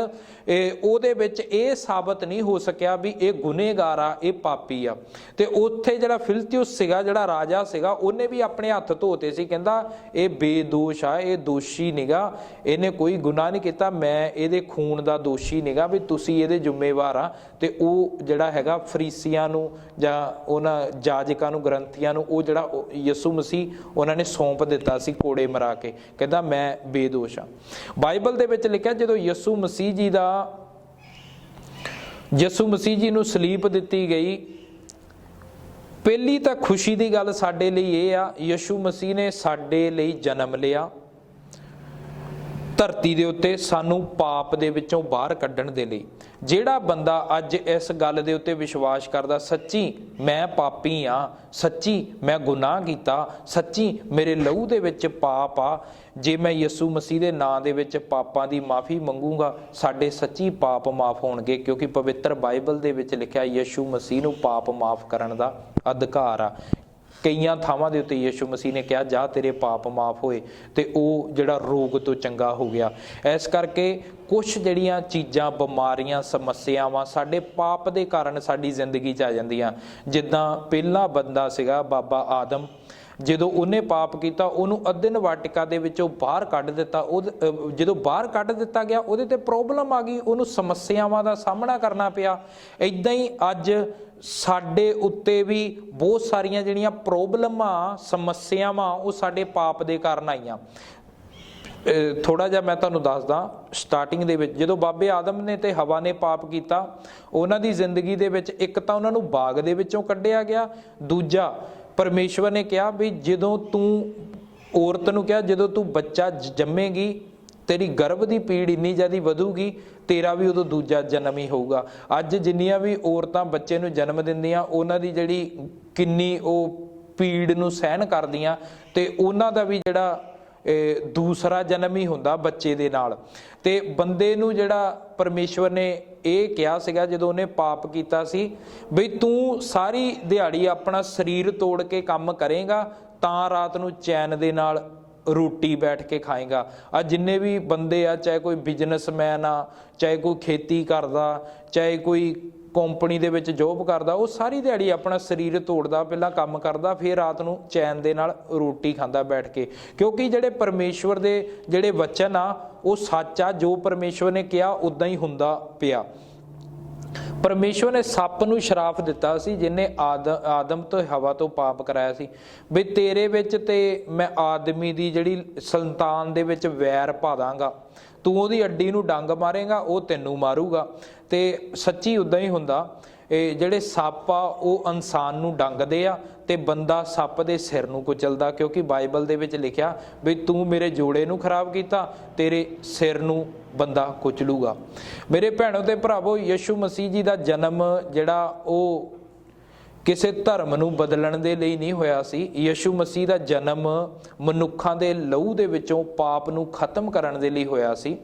ਉਹਦੇ ਵਿੱਚ ਇਹ ਸਾਬਤ ਨਹੀਂ ਹੋ ਸਕਿਆ ਵੀ ਇਹ ਗੁਨੇਗਾਰ ਆ, ਇਹ ਪਾਪੀ ਆ। ਤੇ ਉੱਥੇ ਜਿਹੜਾ ਫਿਲਤੀਉਸ ਸੀਗਾ, ਜਿਹੜਾ ਰਾਜਾ ਸੀਗਾ, ਉਹਨੇ ਵੀ ਆਪਣੇ ਹੱਥ ਧੋਤੇ ਸੀ, ਕਹਿੰਦਾ ਇਹ ਬੇਦੋਸ਼ ਆ, ਇਹ ਦੋਸ਼ੀ ਨਿਗਾ, ਇਹਨੇ ਕੋਈ ਗੁਨਾਹ ਨਹੀਂ ਕੀਤਾ, ਮੈਂ ਇਹਦੇ ਖੂਨ ਦਾ ਦੋਸ਼ੀ ਨਿਗਾ, ਵੀ ਤੁਸੀਂ ਇਹਦੇ ਜ਼ਿੰਮੇਵਾਰ ਆ। ਤੇ ਉਹ ਜਿਹੜਾ ਹੈਗਾ ਫਰੀਸੀਆਂ ਨੂੰ ਜਾਂ ਉਹਨਾਂ ਜਾਜਕਾਂ ਨੂੰ, ਗ੍ਰੰਥੀਆਂ ਨੂੰ, ਉਹ ਜਿਹੜਾ ਯਿਸੂ ਮਸੀਹ ਉਹਨਾਂ ਨੇ ਸੌਂਪ ਦਿੱਤਾ ਸੀ ਕੋੜੇ ਮਰਾ ਕੇ, ਕਹਿੰਦਾ ਮੈਂ ਬੇਦੋਸ਼ ਆ। ਬਾਈਬਲ ਦੇ ਵਿੱਚ ਲਿਖਿਆ ਜਦੋਂ ਯਿਸੂ ਮਸੀਹ ਜੀ ਨੂੰ ਸਲੀਬ ਦਿੱਤੀ ਗਈ, ਪਹਿਲੀ ਤਾਂ ਖੁਸ਼ੀ ਦੀ ਗੱਲ ਸਾਡੇ ਲਈ ਇਹ ਆ, ਯਿਸੂ ਮਸੀਹ ਨੇ ਸਾਡੇ ਲਈ ਜਨਮ ਲਿਆ ਧਰਤੀ ਦੇ ਉੱਤੇ, ਸਾਨੂੰ ਪਾਪ ਦੇ ਵਿੱਚੋਂ ਬਾਹਰ ਕੱਢਣ ਦੇ ਲਈ। ਜਿਹੜਾ ਬੰਦਾ ਅੱਜ ਇਸ ਗੱਲ ਦੇ ਉੱਤੇ ਵਿਸ਼ਵਾਸ ਕਰਦਾ, ਸੱਚੀ ਮੈਂ ਪਾਪੀ ਆ, ਸੱਚੀ ਮੈਂ ਗੁਨਾਹ ਕੀਤਾ, ਸੱਚੀ ਮੇਰੇ ਲਹੂ ਦੇ ਵਿੱਚ ਪਾਪ ਆ, ਜੇ ਮੈਂ ਯਿਸੂ ਮਸੀਹ ਦੇ ਨਾਂ ਦੇ ਵਿੱਚ ਪਾਪਾਂ ਦੀ ਮਾਫੀ ਮੰਗੂੰਗਾ, ਸਾਡੇ ਸੱਚੀ ਪਾਪ ਮਾਫ ਹੋਣਗੇ। ਕਿਉਂਕਿ ਪਵਿੱਤਰ ਬਾਈਬਲ ਦੇ ਵਿੱਚ ਲਿਖਿਆ ਯਿਸੂ ਮਸੀਹ ਨੂੰ ਪਾਪ ਮਾਫ ਕਰਨ ਦਾ ਅਧਿਕਾਰ ਆ। ਕਈਆਂ ਥਾਵਾਂ ਦੇ ਉੱਤੇ ਯਿਸੂ ਮਸੀਹ ਨੇ ਕਿਹਾ ਜਾ ਤੇਰੇ ਪਾਪ ਮਾਫ ਹੋਏ, ਤੇ ਉਹ ਜਿਹੜਾ ਰੋਗ ਤੋਂ ਚੰਗਾ ਹੋ ਗਿਆ। ਇਸ ਕਰਕੇ ਕੁਛ ਜਿਹੜੀਆਂ ਚੀਜ਼ਾਂ, ਬਿਮਾਰੀਆਂ, ਸਮੱਸਿਆਵਾਂ ਸਾਡੇ ਪਾਪ ਦੇ ਕਾਰਨ ਸਾਡੀ ਜ਼ਿੰਦਗੀ 'ਚ ਆ ਜਾਂਦੀਆਂ। ਜਿੱਦਾਂ ਪਹਿਲਾ ਬੰਦਾ ਸੀਗਾ ਬਾਬਾ ਆਦਮ, ਜਦੋਂ ਉਹਨੇ ਪਾਪ ਕੀਤਾ, ਉਹਨੂੰ ਅਦਨ ਵਾਟਿਕਾ ਦੇ ਵਿੱਚੋਂ ਬਾਹਰ ਕੱਢ ਦਿੱਤਾ। ਜਦੋਂ ਬਾਹਰ ਕੱਢ ਦਿੱਤਾ ਗਿਆ, ਉਹਦੇ ਤੇ ਪ੍ਰੋਬਲਮ ਆ ਗਈ, ਉਹਨੂੰ ਸਮੱਸਿਆਵਾਂ ਦਾ ਸਾਹਮਣਾ ਕਰਨਾ ਪਿਆ। ਇੱਦਾਂ ਹੀ ਅੱਜ ਸਾਡੇ ਉੱਤੇ ਵੀ ਬਹੁਤ ਸਾਰੀਆਂ ਜਿਹੜੀਆਂ ਪ੍ਰੋਬਲਮਾਂ, ਸਮੱਸਿਆਵਾਂ, ਉਹ ਸਾਡੇ ਪਾਪ ਦੇ ਕਾਰਨ ਆਈਆਂ। ਥੋੜਾ ਜਿਹਾ ਮੈਂ ਤੁਹਾਨੂੰ ਦੱਸਦਾ। ਸਟਾਰਟਿੰਗ ਦੇ ਵਿੱਚ ਜਦੋਂ ਬਾਬੇ ਆਦਮ ਨੇ ਤੇ ਹਵਾ ਨੇ ਪਾਪ ਕੀਤਾ, ਉਹਨਾਂ ਦੀ ਜ਼ਿੰਦਗੀ ਦੇ ਵਿੱਚ ਇੱਕ ਤਾਂ ਉਹਨਾਂ ਨੂੰ ਬਾਗ ਦੇ ਵਿੱਚੋਂ ਕੱਢਿਆ ਗਿਆ, ਦੂਜਾ ਪਰਮੇਸ਼ਵਰ ਨੇ ਕਿਹਾ ਵੀ ਜਦੋਂ ਤੂੰ, ਔਰਤ ਨੂੰ ਕਿਹਾ ਜਦੋਂ ਤੂੰ ਬੱਚਾ ਜੰਮੇਗੀ, ਤੇਰੀ ਗਰਭ ਦੀ ਪੀੜ ਇੰਨੀ ਜ਼ਿਆਦਾ ਵਧੂਗੀ, ਤੇਰਾ ਵੀ ਉਦੋਂ ਦੂਜਾ ਜਨਮ ਹੀ ਹੋਊਗਾ। ਅੱਜ ਜਿੰਨੀਆਂ ਵੀ ਔਰਤਾਂ ਬੱਚੇ ਨੂੰ ਜਨਮ ਦਿੰਦੀਆਂ, ਉਹਨਾਂ ਦੀ ਜਿਹੜੀ ਕਿੰਨੀ ਉਹ ਪੀੜ ਨੂੰ ਸਹਿਣ ਕਰਦੀਆਂ, ਤੇ ਉਹਨਾਂ ਦਾ ਵੀ ਜਿਹੜਾ ਦੂਸਰਾ ਜਨਮ ਹੀ ਹੁੰਦਾ ਬੱਚੇ ਦੇ ਨਾਲ। ਤੇ ਬੰਦੇ ਨੂੰ ਜਿਹੜਾ ਪਰਮੇਸ਼ਵਰ ਨੇ ਇਹ ਕਿਹਾ ਸੀਗਾ ਜਦੋਂ ਉਹਨੇ ਪਾਪ ਕੀਤਾ ਸੀ, ਬਈ ਤੂੰ ਸਾਰੀ ਦਿਹਾੜੀ ਆਪਣਾ ਸਰੀਰ ਤੋੜ ਕੇ ਕੰਮ ਕਰੇਗਾ, ਤਾਂ ਰਾਤ ਨੂੰ ਚੈਨ ਦੇ ਨਾਲ ਰੋਟੀ ਬੈਠ ਕੇ ਖਾਏਗਾ। ਆ ਜਿੰਨੇ ਵੀ ਬੰਦੇ ਆ, ਚਾਹੇ ਕੋਈ ਬਿਜ਼ਨਸਮੈਨ ਆ, ਚਾਹੇ ਕੋਈ ਖੇਤੀ ਕਰਦਾ, ਚਾਹੇ ਕੋਈ ਕੰਪਨੀ ਦੇ ਵਿੱਚ ਜੋਬ ਕਰਦਾ, ਉਹ ਸਾਰੀ ਦਿਹਾੜੀ ਆਪਣਾ ਸਰੀਰ ਤੋੜਦਾ, ਪਹਿਲਾਂ ਕੰਮ ਕਰਦਾ, ਫਿਰ ਰਾਤ ਨੂੰ ਚੈਨ ਦੇ ਨਾਲ ਰੋਟੀ ਖਾਂਦਾ ਬੈਠ ਕੇ। ਕਿਉਂਕਿ ਜਿਹੜੇ ਪਰਮੇਸ਼ਵਰ ਦੇ ਜਿਹੜੇ ਵਚਨ ਆ ਉਹ ਸੱਚ ਆ, ਜੋ ਪਰਮੇਸ਼ਵਰ ਨੇ ਕਿਹਾ ਉਦਾਂ ਹੀ ਹੁੰਦਾ ਪਿਆ। ਪਰਮੇਸ਼ਵਰ ਨੇ ਸੱਪ ਨੂੰ ਸ਼ਰਾਪ ਦਿੱਤਾ ਸੀ, ਜਿਹਨੇ ਆਦਮ ਤੋਂ ਹਵਾ ਤੋਂ ਪਾਪ ਕਰਾਇਆ ਸੀ, ਵੀ ਤੇਰੇ ਵਿੱਚ ਤੇ ਮੈਂ ਆਦਮੀ ਦੀ ਜਿਹੜੀ ਸੰਤਾਨ ਦੇ ਵਿੱਚ ਵੈਰ ਪਾ ਦਾਂਗਾ, ਤੂੰ ਉਹਦੀ ਅੱਡੀ ਨੂੰ ਡੰਗ ਮਾਰੇਗਾ, ਉਹ ਤੈਨੂੰ ਮਾਰੂਗਾ। ਤੇ ਸੱਚੀ ਉਦਾਂ ਹੀ ਹੁੰਦਾ। ਇਹ ਜਿਹੜੇ ਸੱਪ ਆ ਉਹ ਇਨਸਾਨ ਨੂੰ ਡੰਗਦੇ ਆ ਤੇ ਬੰਦਾ ਸੱਪ ਦੇ ਸਿਰ ਨੂੰ ਕੁਚਲਦਾ, ਕਿਉਂਕਿ ਬਾਈਬਲ ਦੇ ਵਿੱਚ ਲਿਖਿਆ ਵੀ ਤੂੰ ਮੇਰੇ ਜੋੜੇ ਨੂੰ ਖਰਾਬ ਕੀਤਾ, ਤੇਰੇ ਸਿਰ ਨੂੰ ਬੰਦਾ ਕੁਚਲੂਗਾ। ਮੇਰੇ ਭੈਣੋ ਤੇ ਭਰਾਵੋ, ਯਿਸੂ ਮਸੀਹ ਜੀ ਦਾ ਜਨਮ ਜਿਹੜਾ ਉਹ ਕਿਸੇ ਧਰਮ ਨੂੰ ਬਦਲਣ ਦੇ ਲਈ ਨਹੀਂ ਹੋਇਆ ਸੀ। ਯਿਸੂ ਮਸੀਹ ਦਾ ਜਨਮ ਮਨੁੱਖਾਂ ਦੇ ਲਹੂ ਦੇ ਵਿੱਚੋਂ ਪਾਪ ਨੂੰ ਖਤਮ ਕਰਨ ਦੇ ਲਈ ਹੋਇਆ ਸੀ।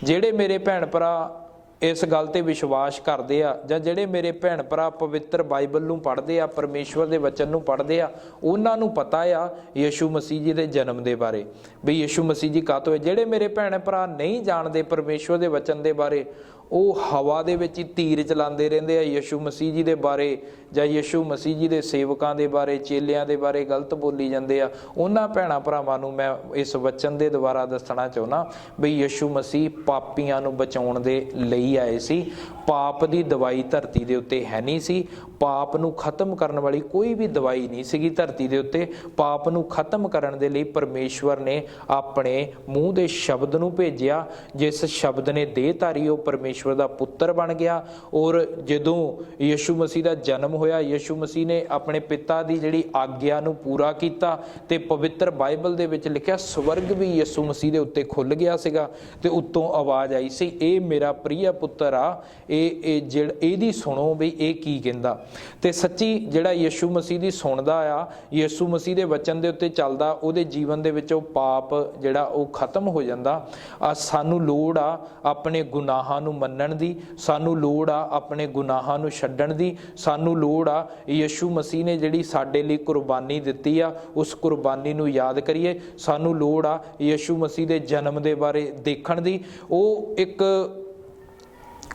ਜਿਹੜੇ ਮੇਰੇ ਭੈਣ ਭਰਾ ਇਸ ਗੱਲ ਤੇ ਵਿਸ਼ਵਾਸ ਕਰਦੇ ਆ, ਜਾਂ ਜਿਹੜੇ ਮੇਰੇ ਭੈਣ ਭਰਾ ਪਵਿੱਤਰ ਬਾਈਬਲ ਨੂੰ ਪੜ੍ਹਦੇ ਆ, ਪਰਮੇਸ਼ਵਰ ਦੇ ਵਚਨ ਨੂੰ ਪੜ੍ਹਦੇ ਆ, ਉਹਨਾਂ ਨੂੰ ਪਤਾ ਆ ਯਿਸੂ ਮਸੀਹ ਜੀ ਦੇ ਜਨਮ ਦੇ ਬਾਰੇ, ਵੀ ਯਿਸੂ ਮਸੀਹ ਜੀ ਕਾਹਤੋਂ ਹੋਏ। ਜਿਹੜੇ ਮੇਰੇ ਭੈਣ ਭਰਾ ਨਹੀਂ ਜਾਣਦੇ ਪਰਮੇਸ਼ਵਰ ਦੇ ਵਚਨ ਦੇ ਬਾਰੇ, ਉਹ ਹਵਾ ਦੇ ਵਿੱਚ ਹੀ ਤੀਰ ਚਲਾਉਂਦੇ ਰਹਿੰਦੇ ਆ ਯਿਸੂ ਮਸੀਹ ਜੀ ਦੇ ਬਾਰੇ, ਜਾਂ ਯਿਸੂ ਮਸੀਹ ਜੀ ਦੇ ਸੇਵਕਾਂ ਦੇ ਬਾਰੇ, ਚੇਲਿਆਂ ਦੇ ਬਾਰੇ ਗਲਤ ਬੋਲੀ ਜਾਂਦੇ ਆ। ਉਹਨਾਂ ਭੈਣਾਂ ਭਰਾਵਾਂ ਨੂੰ ਮੈਂ ਇਸ ਵਚਨ ਦੇ ਦੁਆਰਾ ਦੱਸਣਾ ਚਾਹੁੰਦਾ ਵੀ ਯਿਸੂ ਮਸੀਹ ਪਾਪੀਆਂ ਨੂੰ ਬਚਾਉਣ ਦੇ ਲਈ ਆਏ ਸੀ। ਪਾਪ ਦੀ ਦਵਾਈ ਧਰਤੀ ਦੇ ਉੱਤੇ ਹੈ ਨਹੀਂ ਸੀ। ਪਾਪ ਨੂੰ ਖਤਮ ਕਰਨ ਵਾਲੀ ਕੋਈ ਵੀ ਦਵਾਈ ਨਹੀਂ ਸੀਗੀ ਧਰਤੀ ਦੇ ਉੱਤੇ। ਪਾਪ ਨੂੰ ਖਤਮ ਕਰਨ ਦੇ ਲਈ ਪਰਮੇਸ਼ਵਰ ਨੇ ਆਪਣੇ ਮੂੰਹ ਦੇ ਸ਼ਬਦ ਨੂੰ ਭੇਜਿਆ, ਜਿਸ ਸ਼ਬਦ ਨੇ ਦੇਹ ਧਾਰੀ, ਉਹ ਪਰਮੇਸ਼ਵਰ ਦਾ ਪੁੱਤਰ ਬਣ ਗਿਆ। ਔਰ ਜਦੋਂ ਯਿਸੂ ਮਸੀਹ ਦਾ ਜਨਮ ਹੋਇਆ, ਯਿਸੂ ਮਸੀਹ ਨੇ ਆਪਣੇ ਪਿਤਾ ਦੀ ਜਿਹੜੀ ਆਗਿਆ ਨੂੰ ਪੂਰਾ ਕੀਤਾ, ਤੇ ਪਵਿੱਤਰ ਬਾਈਬਲ ਦੇ ਵਿੱਚ ਲਿਖਿਆ ਸਵਰਗ ਵੀ ਯਿਸੂ ਮਸੀਹ ਦੇ ਉੱਤੇ ਖੁੱਲ ਗਿਆ ਸੀਗਾ, ਤੇ ਉੱਤੋਂ ਆਵਾਜ਼ ਆਈ ਸੀ, ਇਹ ਮੇਰਾ ਪ੍ਰਿਯ ਪੁੱਤਰ ਆ, ਇਹਦੀ ਸੁਣੋ ਵੀ ਇਹ ਕੀ ਕਹਿੰਦਾ। ਤੇ ਸੱਚੀ ਜਿਹੜਾ ਯਿਸੂ ਮਸੀਹ ਦੀ ਸੁਣਦਾ ਆ, ਯਿਸੂ ਮਸੀਹ ਦੇ ਵਚਨ ਦੇ ਉੱਤੇ ਚੱਲਦਾ, ਉਹਦੇ ਜੀਵਨ ਦੇ ਵਿੱਚ ਉਹ ਪਾਪ ਜਿਹੜਾ ਉਹ ਖਤਮ ਹੋ ਜਾਂਦਾ। ਸਾਨੂੰ ਲੋੜ ਆ ਆਪਣੇ ਗੁਨਾਹਾਂ ਨੂੰ ਮੰਨਣ ਦੀ, ਸਾਨੂੰ ਲੋੜ ਆ ਆਪਣੇ ਗੁਨਾਹਾਂ ਨੂੰ ਛੱਡਣ ਦੀ, ਸਾਨੂੰ ਲੋੜ ਆ ਯਿਸੂ ਮਸੀਹ ਨੇ ਜਿਹੜੀ ਸਾਡੇ ਲਈ ਕੁਰਬਾਨੀ ਦਿੱਤੀ ਆ, ਉਸ ਕੁਰਬਾਨੀ ਨੂੰ ਯਾਦ ਕਰੀਏ। ਸਾਨੂੰ ਲੋੜ ਆ ਯਿਸੂ ਮਸੀਹ ਦੇ ਜਨਮ ਦੇ ਬਾਰੇ ਦੇਖਣ ਦੀ। ਉਹ ਇੱਕ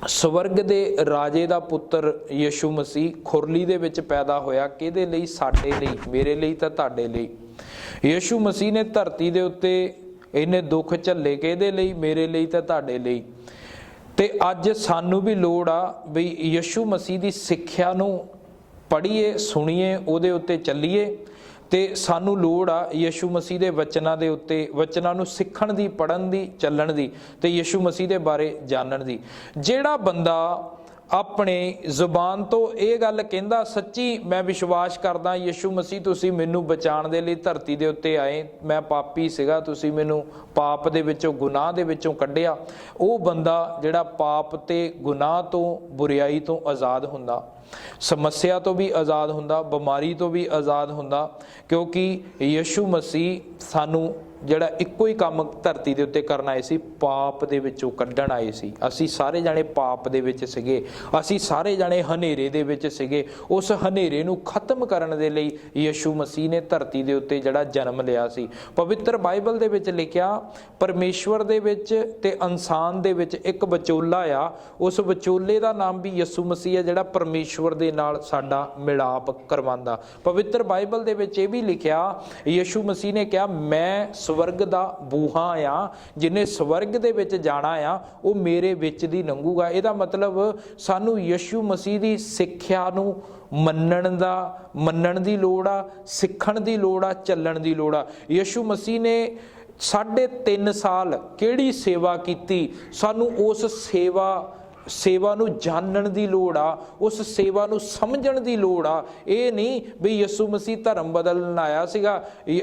ਸਵਰਗ ਦੇ ਰਾਜੇ ਦਾ ਪੁੱਤਰ ਯਿਸੂ ਮਸੀਹ ਖੁਰਲੀ ਦੇ ਵਿੱਚ ਪੈਦਾ ਹੋਇਆ। ਕਿਹਦੇ ਲਈ? ਸਾਡੇ ਲਈ, ਮੇਰੇ ਲਈ ਤਾਂ ਤੁਹਾਡੇ ਲਈ। ਯਿਸੂ ਮਸੀਹ ਨੇ ਧਰਤੀ ਦੇ ਉੱਤੇ ਇਹਨੇ ਦੁੱਖ ਝੱਲੇ, ਕਿਹਦੇ ਲਈ? ਮੇਰੇ ਲਈ ਤਾਂ ਤੁਹਾਡੇ ਲਈ। ਤੇ ਅੱਜ ਸਾਨੂੰ ਵੀ ਲੋੜ ਆ ਵੀ ਯਿਸੂ ਮਸੀਹ ਦੀ ਸਿੱਖਿਆ ਨੂੰ ਪੜ੍ਹੀਏ, ਸੁਣੀਏ, ਉਹਦੇ ਉੱਤੇ ਚੱਲੀਏ। ਤੇ ਸਾਨੂੰ ਲੋੜ ਆ ਯਿਸੂ ਮਸੀਹ ਦੇ ਵਚਨਾਂ ਦੇ ਉੱਤੇ, ਵਚਨਾਂ ਨੂੰ ਸਿੱਖਣ ਦੀ, ਪੜ੍ਹਨ ਦੀ, ਚੱਲਣ ਦੀ, ਤੇ ਯਿਸੂ ਮਸੀਹ ਦੇ ਬਾਰੇ ਜਾਣਨ ਦੀ। ਜਿਹੜਾ ਬੰਦਾ ਆਪਣੇ ਜ਼ੁਬਾਨ ਤੋਂ ਇਹ ਗੱਲ ਕਹਿੰਦਾ, ਸੱਚੀ ਮੈਂ ਵਿਸ਼ਵਾਸ ਕਰਦਾ ਯਿਸੂ ਮਸੀਹ ਤੁਸੀਂ ਮੈਨੂੰ ਬਚਾਉਣ ਦੇ ਲਈ ਧਰਤੀ ਦੇ ਉੱਤੇ ਆਏ, ਮੈਂ ਪਾਪੀ ਸੀਗਾ, ਤੁਸੀਂ ਮੈਨੂੰ ਪਾਪ ਦੇ ਵਿੱਚੋਂ, ਗੁਨਾਹ ਦੇ ਵਿੱਚੋਂ ਕੱਢਿਆ, ਉਹ ਬੰਦਾ ਜਿਹੜਾ ਪਾਪ ਤੇ ਗੁਨਾਹ ਤੋਂ, ਬੁਰਿਆਈ ਤੋਂ ਆਜ਼ਾਦ ਹੁੰਦਾ, ਸਮੱਸਿਆ ਤੋਂ ਵੀ ਆਜ਼ਾਦ ਹੁੰਦਾ, ਬਿਮਾਰੀ ਤੋਂ ਵੀ ਆਜ਼ਾਦ ਹੁੰਦਾ। ਕਿਉਂਕਿ ਯਿਸੂ ਮਸੀਹ ਸਾਨੂੰ ਜਿਹੜਾ ਇੱਕੋ ਹੀ ਕੰਮ ਧਰਤੀ ਦੇ ਉੱਤੇ ਕਰਨ ਆਏ ਸੀ, ਪਾਪ ਦੇ ਵਿੱਚੋਂ ਕੱਢਣ ਆਏ ਸੀ। ਅਸੀਂ ਸਾਰੇ ਜਾਣੇ ਪਾਪ ਦੇ ਵਿੱਚ ਸੀਗੇ, ਅਸੀਂ ਸਾਰੇ ਜਾਣੇ ਹਨੇਰੇ ਦੇ ਵਿੱਚ ਸੀਗੇ। ਉਸ ਹਨੇਰੇ ਨੂੰ ਖਤਮ ਕਰਨ ਦੇ ਲਈ ਯਿਸੂ ਮਸੀਹ ਨੇ ਧਰਤੀ ਦੇ ਉੱਤੇ ਜਿਹੜਾ ਜਨਮ ਲਿਆ ਸੀ। ਪਵਿੱਤਰ ਬਾਈਬਲ ਦੇ ਵਿੱਚ ਲਿਖਿਆ ਪਰਮੇਸ਼ਵਰ ਦੇ ਵਿੱਚ ਤੇ ਇਨਸਾਨ ਦੇ ਵਿੱਚ ਇੱਕ ਵਿਚੋਲਾ ਆ, ਉਸ ਵਿਚੋਲੇ ਦਾ ਨਾਮ ਵੀ ਯਿਸੂ ਮਸੀਹ ਹੈ, ਜਿਹੜਾ ਪਰਮੇਸ਼ਵਰ ਦੇ ਨਾਲ ਸਾਡਾ ਮਿਲਾਪ ਕਰਵਾਉਂਦਾ। ਪਵਿੱਤਰ ਬਾਈਬਲ ਦੇ ਵਿੱਚ ਇਹ ਵੀ ਲਿਖਿਆ, ਯਿਸੂ ਮਸੀਹ ਨੇ ਕਿਹਾ ਮੈਂ ਸਵਰਗ ਦਾ ਬੂਹਾ ਆ, ਜਿਹਨੇ ਸਵਰਗ ਦੇ ਵਿੱਚ ਜਾਣਾ ਆ ਉਹ ਮੇਰੇ ਵਿੱਚ ਦੀ ਲੰਘੂਗਾ। ਇਹਦਾ ਮਤਲਬ ਸਾਨੂੰ ਯਿਸੂ ਮਸੀਹ ਦੀ ਸਿੱਖਿਆ ਨੂੰ ਮੰਨਣ ਦੀ ਲੋੜ ਆ, ਸਿੱਖਣ ਦੀ ਲੋੜ ਆ, ਚੱਲਣ ਦੀ ਲੋੜ ਆ। ਯਿਸੂ ਮਸੀਹ ਨੇ 3.5 ਸਾਲ ਕਿਹੜੀ ਸੇਵਾ ਕੀਤੀ, ਸਾਨੂੰ ਉਸ ਸੇਵਾ ਨੂੰ ਜਾਣਨ ਦੀ ਲੋੜ ਆ, ਉਸ ਸੇਵਾ ਨੂੰ ਸਮਝਣ ਦੀ ਲੋੜ ਆ। ਇਹ ਨਹੀਂ ਵੀ ਯਿਸੂ ਮਸੀਹ ਧਰਮ ਬਦਲਣ ਆਇਆ ਸੀਗਾ,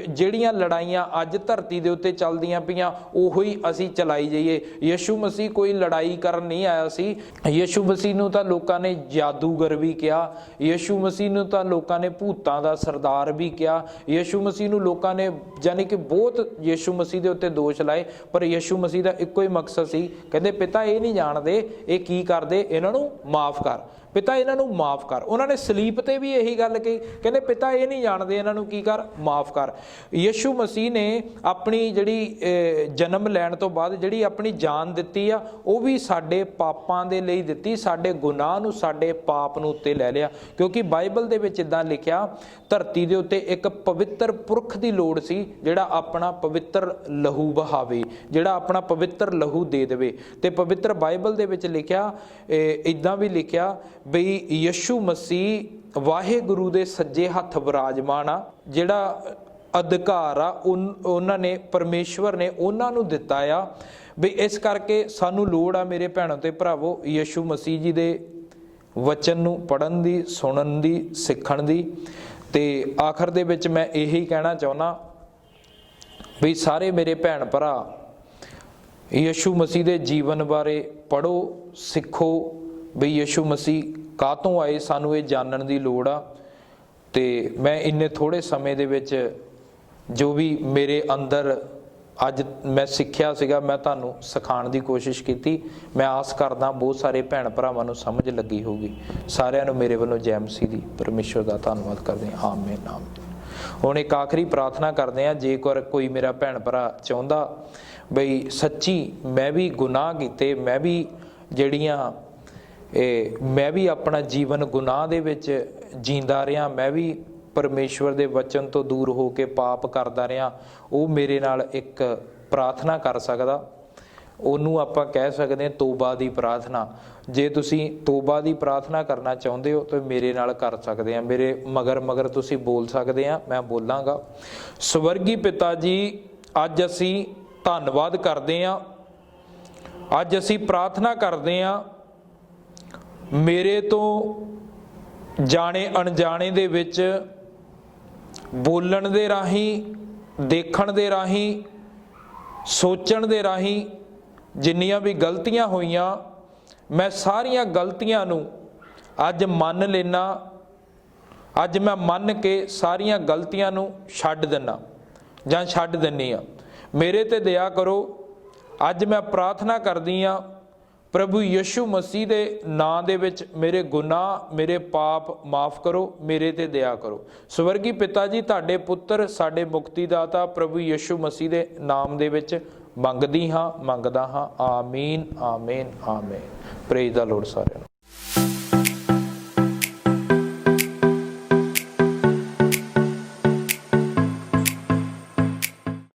ਜਿਹੜੀਆਂ ਲੜਾਈਆਂ ਅੱਜ ਧਰਤੀ ਦੇ ਉੱਤੇ ਚੱਲਦੀਆਂ ਪਈਆਂ ਉਹੋ ਹੀ ਅਸੀਂ ਚਲਾਈ ਜਾਈਏ। ਯਿਸੂ ਮਸੀਹ ਕੋਈ ਲੜਾਈ ਕਰਨ ਨਹੀਂ ਆਇਆ ਸੀ। ਯਿਸੂ ਮਸੀਹ ਨੂੰ ਤਾਂ ਲੋਕਾਂ ਨੇ ਜਾਦੂਗਰ ਵੀ ਕਿਹਾ, ਯਿਸੂ ਮਸੀਹ ਨੂੰ ਤਾਂ ਲੋਕਾਂ ਨੇ ਭੂਤਾਂ ਦਾ ਸਰਦਾਰ ਵੀ ਕਿਹਾ, ਯਿਸੂ ਮਸੀਹ ਨੂੰ ਲੋਕਾਂ ਨੇ ਯਾਨੀ ਕਿ ਬਹੁਤ ਯਿਸੂ ਮਸੀਹ ਦੇ ਉੱਤੇ ਦੋਸ਼ ਲਾਏ। ਪਰ ਯਿਸੂ ਮਸੀਹ ਦਾ ਇੱਕੋ ਹੀ ਮਕਸਦ ਸੀ, ਕਹਿੰਦੇ ਪਿਤਾ ਇਹ ਨਹੀਂ ਜਾਣਦੇ ਇਹ ਕੀ ਕਰਦੇ, ਇਹਨਾਂ ਨੂੰ ਮਾਫ ਕਰ, ਪਿਤਾ ਇਹਨਾਂ ਨੂੰ ਮਾਫ ਕਰ। ਉਹਨਾਂ ਨੇ ਸਲੀਪ ਤੇ ਵੀ ਇਹੀ ਗੱਲ ਕਹੀ, ਕਹਿੰਦੇ ਪਿਤਾ ਇਹ ਨਹੀਂ ਜਾਣਦੇ, ਇਹਨਾਂ ਨੂੰ ਕੀ ਕਰ, ਮਾਫ ਕਰ। ਯਿਸੂ ਮਸੀਹ ਨੇ ਆਪਣੀ ਜਿਹੜੀ ਜਨਮ ਲੈਣ ਤੋਂ ਬਾਅਦ ਜਿਹੜੀ ਆਪਣੀ ਜਾਨ ਦਿੱਤੀ ਆ, ਉਹ ਵੀ ਸਾਡੇ ਪਾਪਾਂ ਦੇ ਲਈ ਦਿੱਤੀ, ਸਾਡੇ ਗੁਨਾਹ ਨੂੰ, ਸਾਡੇ ਪਾਪ ਨੂੰ ਉੱਤੇ ਲੈ ਲਿਆ। ਕਿਉਂਕਿ ਬਾਈਬਲ ਦੇ ਵਿੱਚ ਇਦਾਂ ਲਿਖਿਆ, ਧਰਤੀ ਦੇ ਉੱਤੇ ਇੱਕ ਪਵਿੱਤਰ ਪੁਰਖ ਦੀ ਲੋੜ ਸੀ, ਜਿਹੜਾ ਆਪਣਾ ਪਵਿੱਤਰ ਲਹੂ ਬਹਾਵੇ, ਜਿਹੜਾ ਆਪਣਾ ਪਵਿੱਤਰ ਲਹੂ ਦੇ ਦੇਵੇ। ਤੇ ਪਵਿੱਤਰ ਬਾਈਬਲ ਦੇ ਵਿੱਚ ਲਿਖਿਆ, ਇਦਾਂ ਵੀ ਲਿਖਿਆ ਬਈ ਯਿਸੂ ਮਸੀਹ ਵਾਹਿਗੁਰੂ ਦੇ ਸੱਜੇ ਹੱਥ ਵਿਰਾਜਮਾਨ ਆ, ਜਿਹੜਾ ਅਧਿਕਾਰ ਆ ਉਹਨਾਂ ਨੇ, ਪਰਮੇਸ਼ਵਰ ਨੇ ਉਹਨਾਂ ਨੂੰ ਦਿੱਤਾ ਆ। ਵੀ ਇਸ ਕਰਕੇ ਸਾਨੂੰ ਲੋੜ ਆ ਮੇਰੇ ਭੈਣਾਂ ਤੇ ਭਰਾਵੋ ਯਿਸੂ ਮਸੀਹ ਜੀ ਦੇ वचन नूं पढ़न दी, सुनन दी, सिखण दी। ते आखिर दे विच मैं यही कहना चाहुंदा भी सारे मेरे भैन भरा यीशु मसीह दे जीवन बारे पढ़ो, सिखो भी यीशु मसीह कातों आए, सानू ये जानन दी लोड़ आ। ते मैं इन्ने थोड़े समय दे विच जो भी मेरे अंदर अज मैं सिक्ख्या सीगा मैं तुहानू सिखाउण दी कोशिश कीती। मैं आस करदा बहुत सारे भैन भरावां नू समझ लगी होगी। सारिआं नू मेरे वल्लों जय मसीह दी परमेश्वर दा धन्नवाद करदे हां। आमीन आमीन। हुण एक आखिरी प्रार्थना करदे आ। जेकर कोई मेरा भैन भरा चाहुंदा बई सच्ची मैं भी गुनाह कीते, मैं भी जड़ियां मैं भी अपना जीवन गुनाह दे विच जींदा रहा, मैं भी परमेश्वर दे वचन तो दूर हो के पाप करदा रहा, वो मेरे नाल एक प्रार्थना कर सकदा। ਉਹਨੂੰ ਆਪਾਂ ਕਹਿ ਸਕਦੇ ਹਾਂ ਤੋਬਾ ਦੀ ਪ੍ਰਾਰਥਨਾ। ਜੇ ਤੁਸੀਂ ਤੋਬਾ ਦੀ ਪ੍ਰਾਰਥਨਾ ਕਰਨਾ ਚਾਹੁੰਦੇ ਹੋ ਤਾਂ ਮੇਰੇ ਨਾਲ ਕਰ ਸਕਦੇ ਆ। ਮੇਰੇ ਮਗਰ ਤੁਸੀਂ ਬੋਲ ਸਕਦੇ ਆ, ਮੈਂ ਬੋਲਾਂਗਾ। ਸਵਰਗੀ ਪਿਤਾ ਜੀ, ਅੱਜ ਅਸੀਂ ਧੰਨਵਾਦ ਕਰਦੇ ਆ, ਅੱਜ ਅਸੀਂ ਪ੍ਰਾਰਥਨਾ ਕਰਦੇ ਆ ਮੇਰੇ ਤੋਂ ਜਾਣੇ ਅਣਜਾਣੇ ਦੇ ਵਿੱਚ ਬੋਲਣ ਦੇ ਰਾਹੀਂ, ਦੇਖਣ ਦੇ ਰਾਹੀਂ, ਸੋਚਣ ਦੇ ਰਾਹੀਂ ਜਿੰਨੀਆਂ ਵੀ ਗਲਤੀਆਂ ਹੋਈਆਂ, ਮੈਂ ਸਾਰੀਆਂ ਗਲਤੀਆਂ ਨੂੰ ਅੱਜ ਮੰਨ ਲੈਣਾ। ਅੱਜ ਮੈਂ ਮੰਨ ਕੇ ਸਾਰੀਆਂ ਗਲਤੀਆਂ ਨੂੰ ਛੱਡ ਦਿੰਨਾ ਜਾਂ ਛੱਡ ਦਿੰਨੀ ਆ। ਮੇਰੇ ਤੇ ਦਇਆ ਕਰੋ। ਅੱਜ ਮੈਂ ਪ੍ਰਾਰਥਨਾ ਕਰਦੀ ਆ प्रभु यीशु मसीह दे नां दे विच मेरे गुनाह, मेरे पाप माफ़ करो, मेरे ते दया करो। स्वर्गी पिता जी, तुहाडे पुत्र साडे मुक्तिदाता प्रभु यीशु मसीह दे नाम दे विच मंगदा हाँ। आमीन आमीन आमीन। प्रेज द लॉर्ड सारिआं नूं।